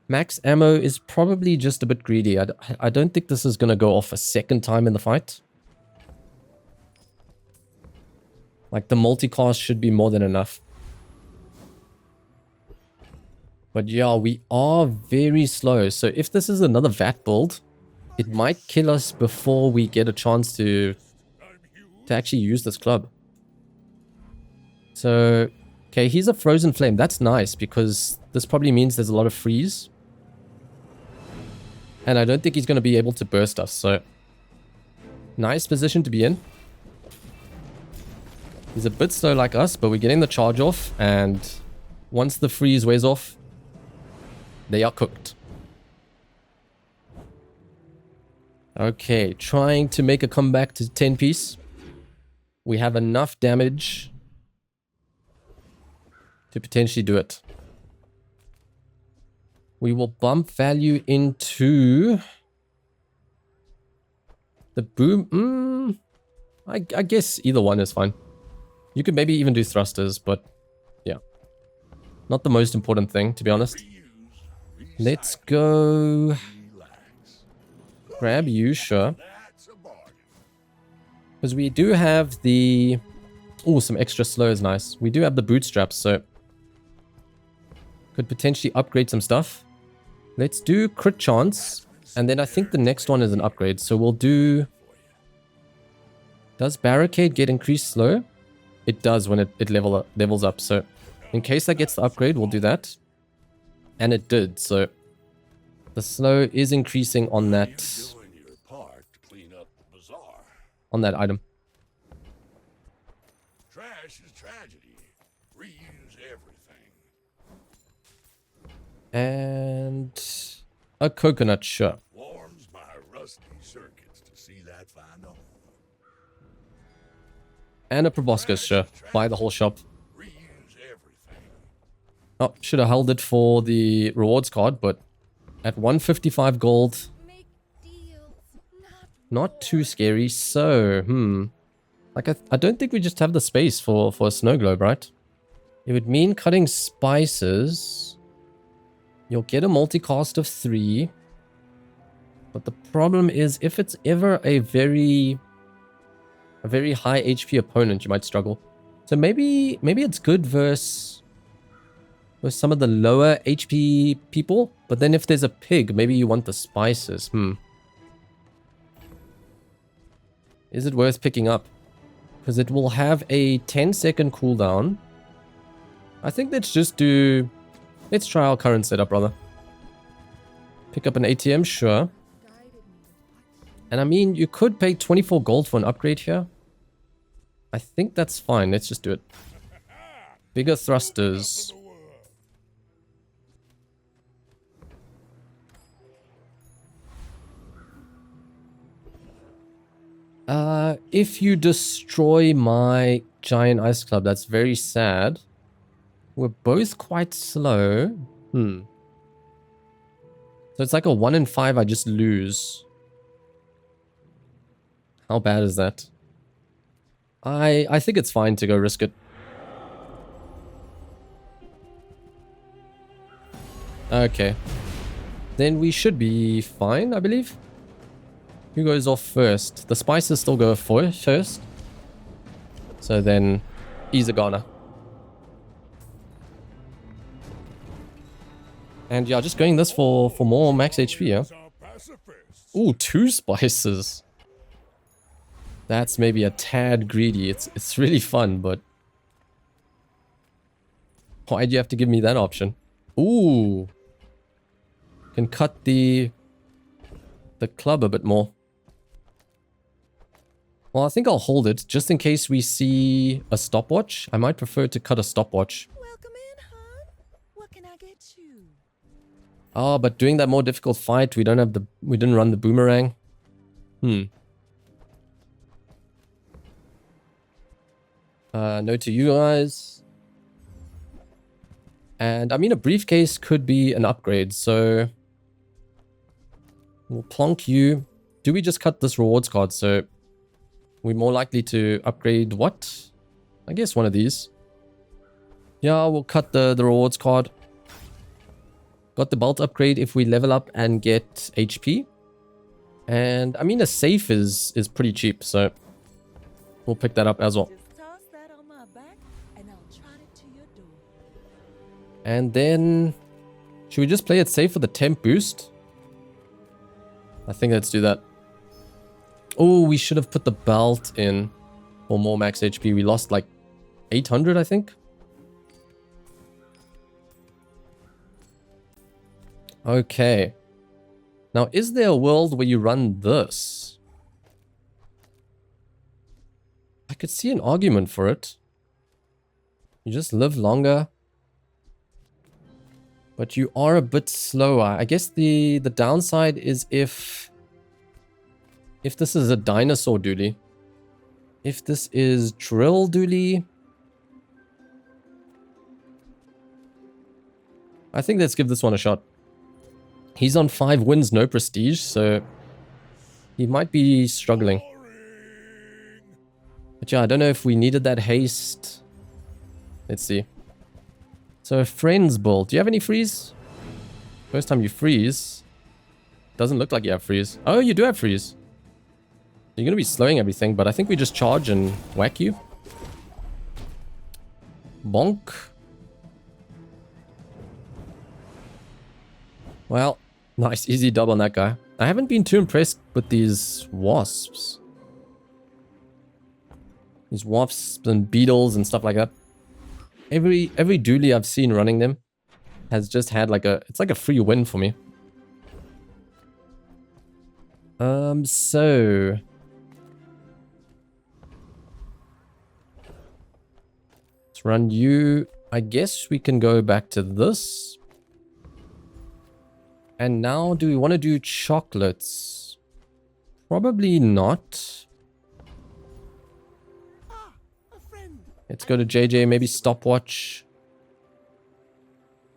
Max ammo is probably just a bit greedy. I don't think this is going to go off a second time in the fight. Like the multicast should be more than enough. But yeah, we are very slow. So if this is another VAT build, it might kill us before we get a chance to actually use this club. So, okay, he's a frozen flame. That's nice because this probably means there's a lot of freeze. And I don't think he's going to be able to burst us. So, nice position to be in. He's a bit slow like us, but we're getting the charge off. And once the freeze wears off, they are cooked. Okay, trying to make a comeback to 10 piece. We have enough damage to potentially do it. We will bump value into the boom. I guess either one is fine. You could maybe even do thrusters, but yeah. Not the most important thing, to be honest. Let's go... grab you, sure. Because we do have the... oh, some extra slow is nice. We do have the bootstraps, so... could potentially upgrade some stuff. Let's do crit chance. And then I think the next one is an upgrade. So we'll do... does barricade get increased slow? It does when it levels up. So in case that gets the upgrade, we'll do that. And it did, so... the slow is increasing on that... on that item. Trash is tragedy. Reuse everything. And a coconut, sure. Warms my rusty circuits to see that fine oil. And a proboscis, sure. Buy the whole shop. Reuse everything. Oh, should have held it for the rewards card, but at 155 gold, Make deals, not Not too scary. So, like I don't think we just have the space for a snow globe, right? It would mean cutting spices. You'll get a multicast of 3. But the problem is, if it's ever a very high HP opponent, you might struggle. So maybe it's good versus some of the lower HP people. But then if there's a pig, maybe you want the spices. Is it worth picking up? Because it will have a 10-second cooldown. I think let's try our current setup, brother. Pick up an ATM, sure. And I mean, you could pay 24 gold for an upgrade here. I think that's fine. Let's just do it. Bigger thrusters. If you destroy my giant ice club, that's very sad. We're both quite slow. So it's like a 1 in 5 I just lose. How bad is that? I think it's fine to go risk it. Okay. Then we should be fine, I believe. Who goes off first? The spices still go first. So then, he's a goner. And yeah, just going this for more max HP, yeah? Ooh, 2 spices. That's maybe a tad greedy. It's really fun, but... why do you have to give me that option? Ooh. Can cut the club a bit more. Well, I think I'll hold it, just in case we see a stopwatch. I might prefer to cut a stopwatch. Welcome in, hon. What can I get you? Oh, but doing that more difficult fight, we didn't run the boomerang. No to you guys. And I mean, a briefcase could be an upgrade, so we'll plonk you. Do we just cut this rewards card? So we're more likely to upgrade what? I guess one of these. Yeah, we'll cut the rewards card. Got the belt upgrade if we level up and get HP. And I mean, a safe is pretty cheap, so we'll pick that up as well. Just toss that on my back and I'll trot it to your door. And then, should we just play it safe for the temp boost? I think let's do that. Oh, we should have put the belt in for more max HP. We lost like 800, I think. Okay. Now, is there a world where you run this? I could see an argument for it. You just live longer. But you are a bit slower. I guess the downside is if this is a dinosaur dually. If this is drill dually. I think let's give this one a shot. He's on 5 wins, no prestige, so he might be struggling. But yeah, I don't know if we needed that haste. Let's see. So, friends build. Do you have any freeze? First time you freeze. Doesn't look like you have freeze. Oh, you do have freeze. You're going to be slowing everything, but I think we just charge and whack you. Bonk. Well, nice, easy dub on that guy. I haven't been too impressed with these wasps. These wasps and beetles and stuff like that. Every dually I've seen running them has just had like it's like a free win for me. So let's run you. I guess we can go back to this. And now, do we want to do chocolates? Probably not. Let's go to JJ, maybe stopwatch.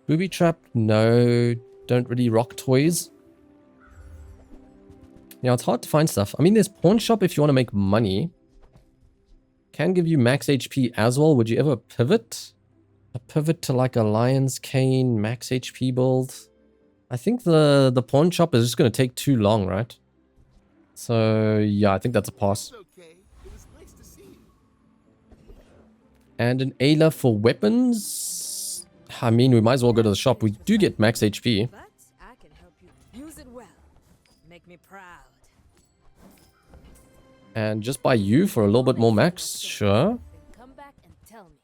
Booby trap? No. Don't really rock toys. Yeah, it's hard to find stuff. I mean, there's pawn shop if you want to make money. Can give you max HP as well. Would you ever pivot? A pivot to like a lion's cane max HP build? I think the pawn shop is just going to take too long, right? So yeah, I think that's a pass. Okay. It was nice to see you. And an Ayla for weapons. I mean, we might as well go to the shop. We do get max HP. But I can help you. Use it well. Make me proud. And just buy you for a little bit more max. Sure. Then come back and tell me.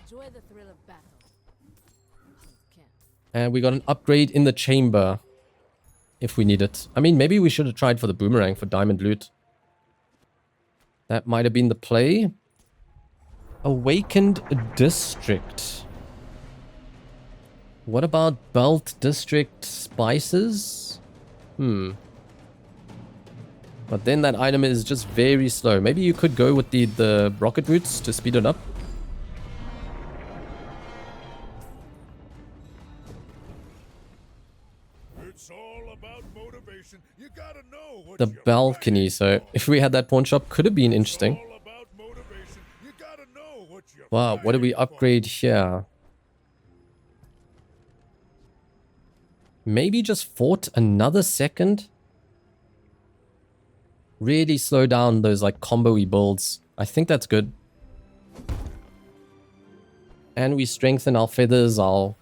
Enjoy the thrill of battle. Can't. And we got an upgrade in the chamber. If we need it. I mean, maybe we should have tried for the boomerang for diamond loot. That might have been the play. Awakened district. What about belt district spices? But then that item is just very slow. Maybe you could go with the rocket boots to speed it up. It's all about motivation. You gotta know what The you balcony. So if we had that pawn shop, could have been interesting. all about motivation. You gotta know what you Wow, what do we upgrade here? Maybe just fort another second? Really slow down those like combo-y builds. I think that's good. And we strengthen our feathers, our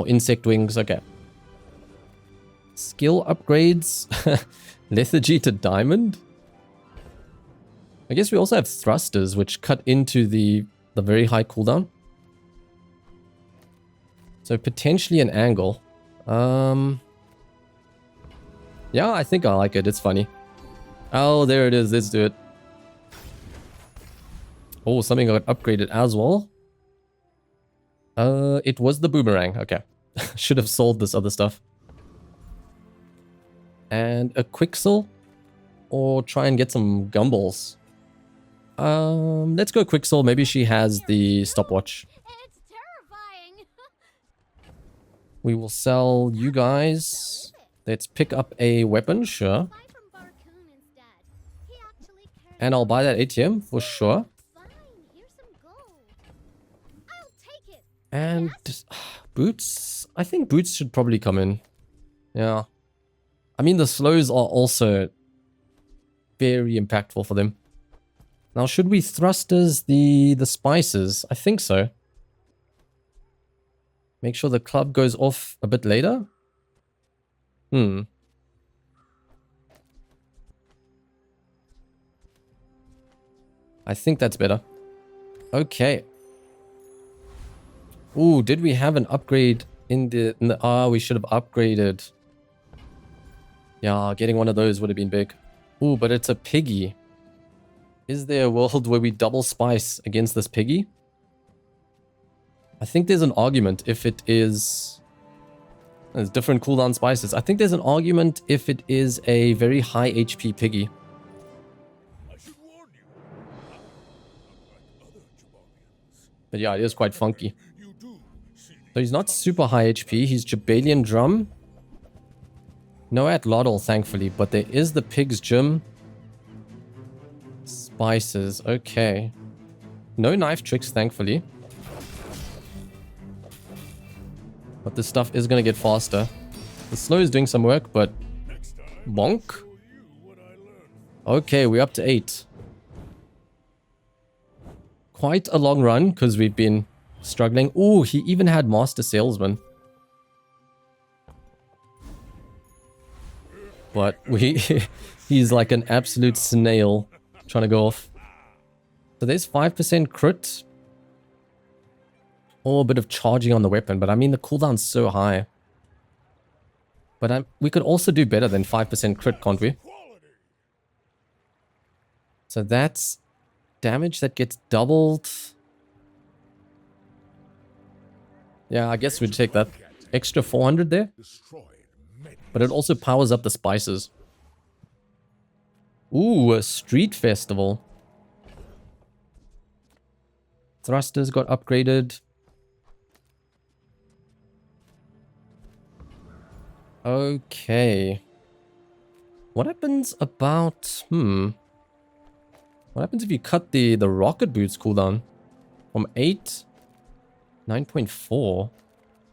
insect wings. Okay. Skill upgrades. Lethargy to diamond. I guess we also have thrusters, which cut into the very high cooldown. So potentially an angle. Yeah, I think I like it. It's funny. Oh, there it is. Let's do it. Oh, something got upgraded as well. It was the boomerang. Okay. Should have sold this other stuff. And a Quixel. Or try and get some gumballs. Let's go Quixel. Maybe she has the stopwatch. It's terrifying. We will sell you guys. Let's pick up a weapon, sure. Buy from Barcoon instead. He actually cares. And I'll buy that ATM for sure. Fine, here's some gold. I'll take it. And boots. I think boots should probably come in. Yeah. I mean, the slows are also very impactful for them. Now, should we thrusters the spices? I think so. Make sure the club goes off a bit later. I think that's better. Okay. Ooh, did we have an upgrade in the... we should have upgraded. Yeah, getting one of those would have been big. Ooh, but it's a piggy. Is there a world where we double spice against this piggy? I think there's an argument if it is... There's different cooldown spices. I think there's an argument if it is a very high HP piggy. I should warn you. Unlike other Jabalians, But yeah, it is quite funky. you do see So he's not super high HP. He's Jabalian Drum. No Atlatl, thankfully. But there is the Pig's Gym. Spices. Okay. No knife tricks, thankfully. But this stuff is going to get faster. The slow is doing some work, but... next time. Bonk. Show you what I learned. Okay, we're up to 8. Quite a long run, because we've been struggling. Ooh, he even had Master Salesman. But he's like an absolute snail trying to go off. So there's 5% crit. Or a bit of charging on the weapon, but I mean the cooldown's so high. But we could also do better than 5% crit, can't we? Quality. So that's damage that gets doubled. Yeah, I guess we'd take that. Extra 400 there. Destroyed many. But it also powers up the spices. Ooh, a street festival. Thrusters got upgraded. Okay. What happens about... What happens if you cut the rocket boots cooldown from 8, 9.4?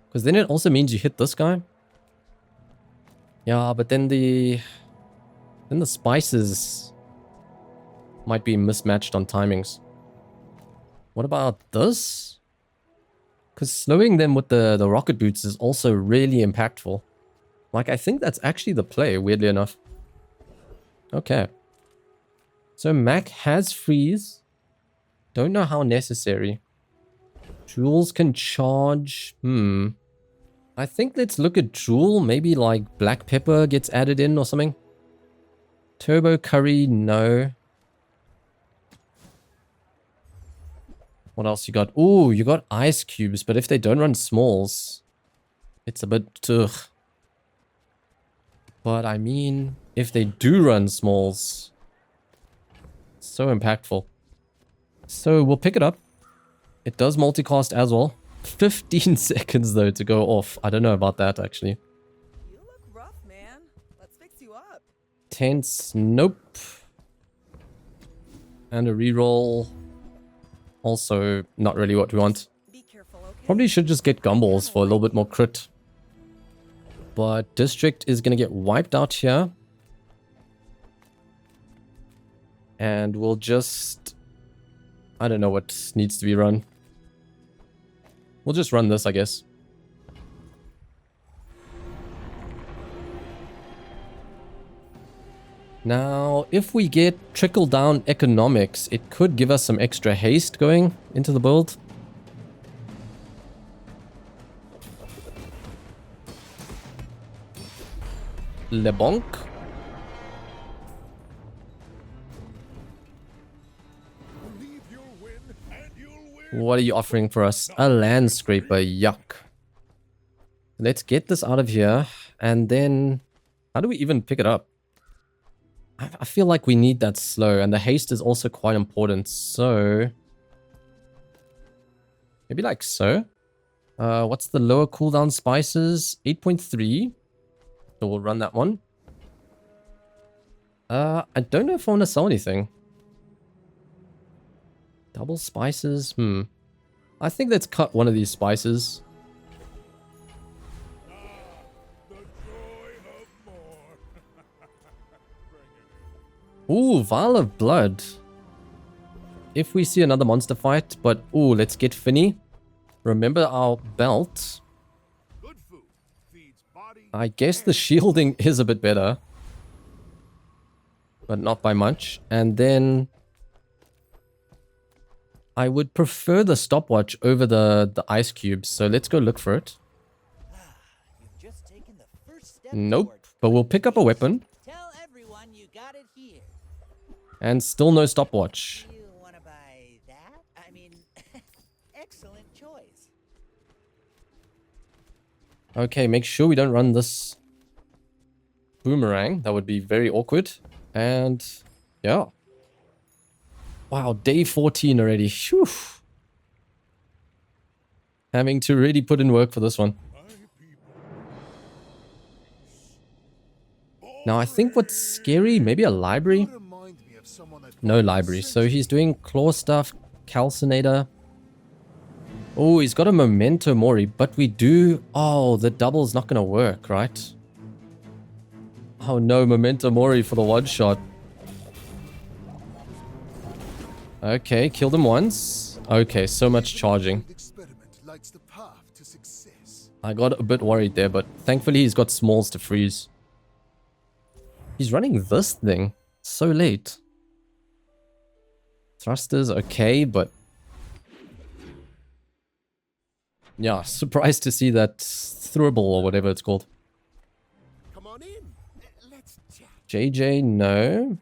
Because then it also means you hit this guy. Yeah, but then the spices might be mismatched on timings. What about this? Because slowing them with the rocket boots is also really impactful. Like, I think that's actually the play, weirdly enough. Okay. So Mac has freeze. Don't know how necessary. Jewels can charge. I think let's look at Jewel. Maybe like black pepper gets added in or something. Turbo curry, no. What else you got? Ooh, you got ice cubes, but if they don't run smalls, it's a bit ugh. But I mean, if they do run smalls, so impactful. So we'll pick it up. It does multicast as well. 15 seconds though to go off. I don't know about that actually. You look rough, man. Let's fix you up. Tense, nope. And a reroll. Also not really what we want. Be careful, okay? Probably should just get gumballs for a little bit more crit. But district is going to get wiped out here. And we'll just... I don't know what needs to be run. We'll just run this, I guess. Now, if we get trickle-down economics, it could give us some extra haste going into the build. LeBonk. What are you offering for us? A land scraper. Yuck. Let's get this out of here. And then... how do we even pick it up? I feel like we need that slow. And the haste is also quite important. So... maybe like so. What's the lower cooldown spices? 8.3. So we'll run that one. I don't know if I want to sell anything. Double spices? I think let's cut one of these spices. Ooh, Vial of Blood. If we see another monster fight, but ooh, let's get Finny. Remember our belt. I guess the shielding is a bit better. But not by much. And then... I would prefer the stopwatch over the ice cubes. So let's go look for it. Nope. But we'll pick up a weapon. Tell everyone you got it here. And still no stopwatch. You want to buy that? I mean, excellent choice. Okay, make sure we don't run this boomerang. That would be very awkward. And yeah. Wow, day 14 already. Phew. Having to really put in work for this one. Now, I think what's scary, maybe a library? No library. So he's doing claw stuff, calcinator. Oh, he's got a memento mori, but we do... oh, the double's not going to work, right? Oh no, memento mori for the one shot. Okay, killed him once. Okay, so much charging. I got a bit worried there, but thankfully he's got smalls to freeze. He's running this thing so late. Thrusters, okay, but... yeah, surprised to see that throwable or whatever it's called. Come on in. Let's chat. JJ, no.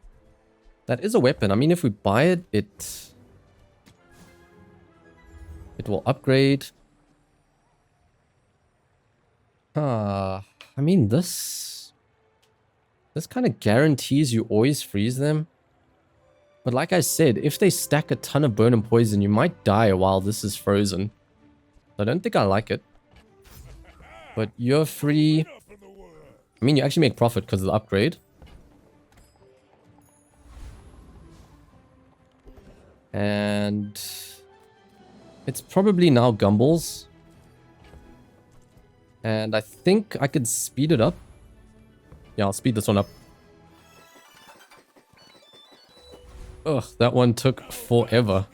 That is a weapon. I mean, if we buy it, it will upgrade. I mean, this kind of guarantees you always freeze them. But like I said, if they stack a ton of burn and poison, you might die while this is frozen. I don't think I like it. But you're free. I mean, you actually make profit because of the upgrade. And it's probably now Gumballs. And I think I could speed it up. Yeah, I'll speed this one up. Ugh, that one took forever.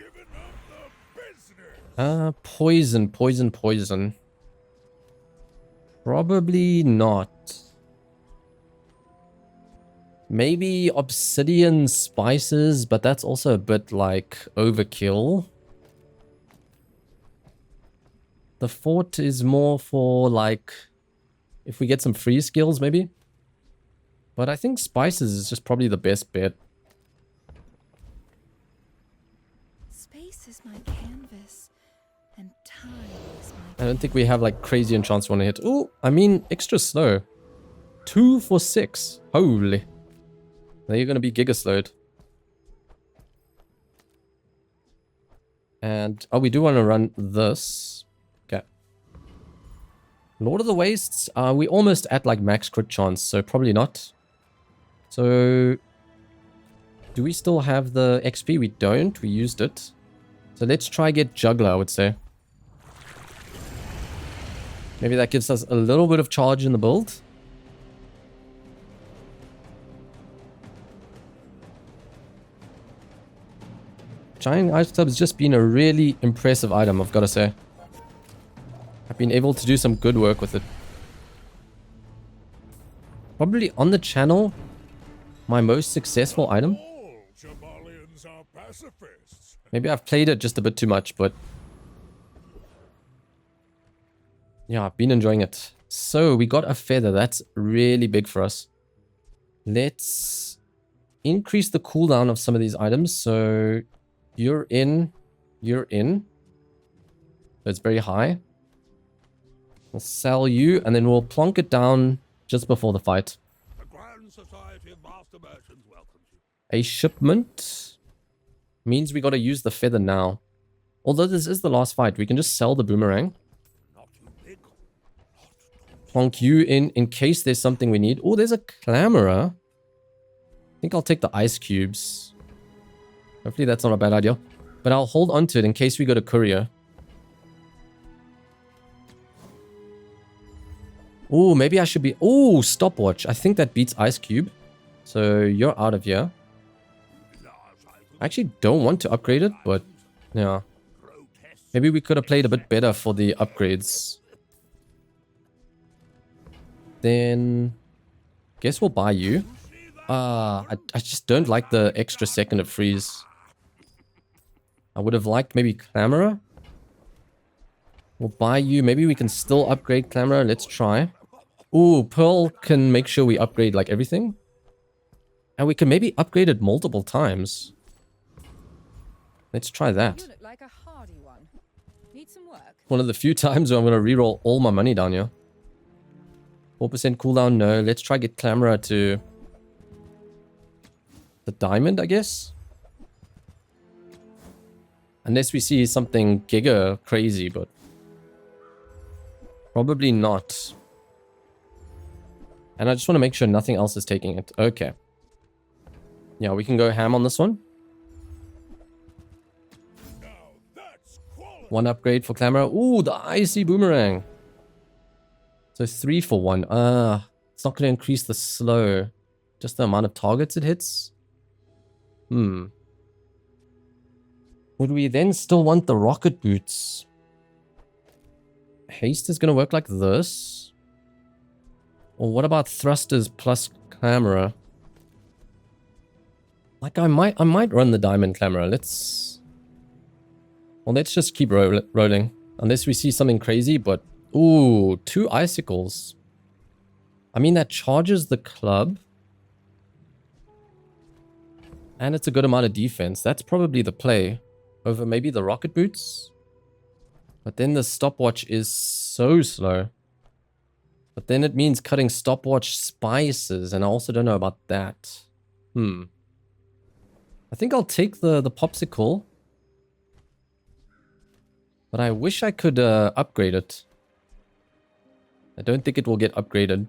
Poison, poison, poison. Probably not. Maybe obsidian spices, but that's also a bit like overkill. The fort is more for like if we get some free skills maybe. But I think spices is just probably the best bet. Space is my canvas, and time is my. I don't think we have like crazy enchants we want to hit. Oh, I mean extra slow. 2 for 6. Holy. Now you're going to be giga slowed. And, oh, we do want to run this. Okay. Lord of the Wastes. We almost at like max crit chance, so probably not. So, do we still have the XP? We don't. We used it. So let's try get Juggler, I would say. Maybe that gives us a little bit of charge in the build. Giant Ice Club has just been a really impressive item, I've got to say. I've been able to do some good work with it. Probably on the channel, my most successful item. Maybe I've played it just a bit too much, but yeah, I've been enjoying it. So we got a feather. That's really big for us. Let's increase the cooldown of some of these items. So you're in. You're in. So it's very high. We'll sell you, and then we'll plonk it down just before the fight. The Grand Society of Master Merchants welcomes you. A shipment means we got to use the feather now. Although this is the last fight, we can just sell the boomerang. Not too big. Plonk you in case there's something we need. Oh, there's a Clamorer. I think I'll take the ice cubes. Hopefully that's not a bad idea. But I'll hold on to it in case we go to courier. Oh, maybe I should be... Oh, stopwatch. I think that beats ice cube. So you're out of here. I actually don't want to upgrade it, but yeah. Maybe we could have played a bit better for the upgrades. Then guess we'll buy you. I just don't like the extra second of freeze. I would have liked maybe Clamorer. We'll buy you. Maybe we can still upgrade Clamorer. Let's try. Ooh, Pearl can make sure we upgrade like everything. And we can maybe upgrade it multiple times. Let's try that. You look like a hardy one. Need some work? One of the few times where I'm going to reroll all my money down here. 4% cooldown, no. Let's try get Clamorer to the diamond, I guess. Unless we see something giga crazy, but probably not. And I just want to make sure nothing else is taking it. Okay. Yeah, we can go ham on this one. One upgrade for Clamorer. Ooh, the icy boomerang. So 3 for 1. It's not going to increase the slow. Just the amount of targets it hits. Would we then still want the rocket boots? Haste is going to work like this. Or what about thrusters plus Clamorer? Like I might run the diamond Clamorer. Let's just keep rolling. Unless we see something crazy, but ooh, 2 icicles. I mean, that charges the club. And it's a good amount of defense. That's probably the play over maybe the rocket boots. But then the stopwatch is so slow. But then it means cutting stopwatch spices, and I also don't know about that. I think I'll take the popsicle. But I wish I could upgrade it. I don't think it will get upgraded.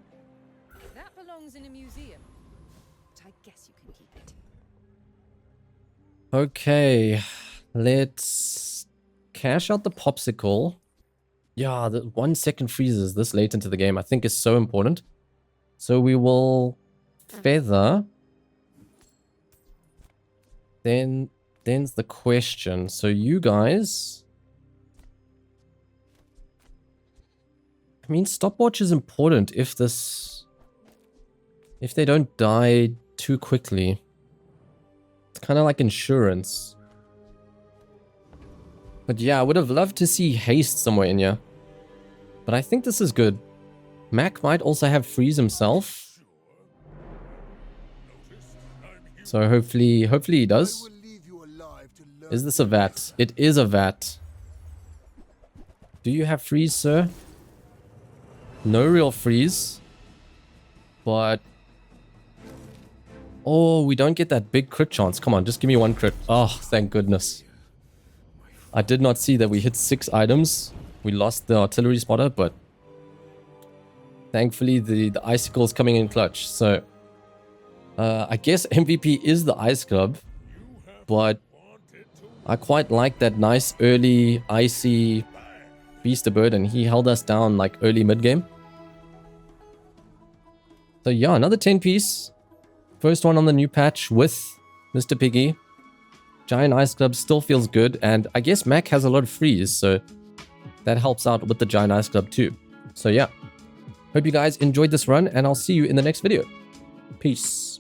That belongs in a museum. But I guess you can keep it. Okay. Let's cash out the popsicle. Yeah, the 1 second freezes this late into the game I think is so important. So we will feather. Then's the question. So you guys... I mean, stopwatch is important if they don't die too quickly. It's kind of like insurance. But yeah, I would have loved to see haste somewhere in here. But I think this is good. Mac might also have freeze himself. So hopefully he does. Is this a vat? It is a vat. Do you have freeze, sir? No real freeze. But... oh, we don't get that big crit chance. Come on, just give me 1 crit. Oh, thank goodness. I did not see that we hit 6 items. We lost the artillery spotter, but... thankfully, the icicle is coming in clutch. So... I guess MVP is the Ice Club. But... I quite like that nice early icy Beast of Burden. He held us down like early mid-game. So yeah, another 10 piece. First one on the new patch with Mr. Piggy. Giant Ice Club still feels good. And I guess Mac has a lot of freeze. So that helps out with the Giant Ice Club too. So yeah. Hope you guys enjoyed this run. And I'll see you in the next video. Peace.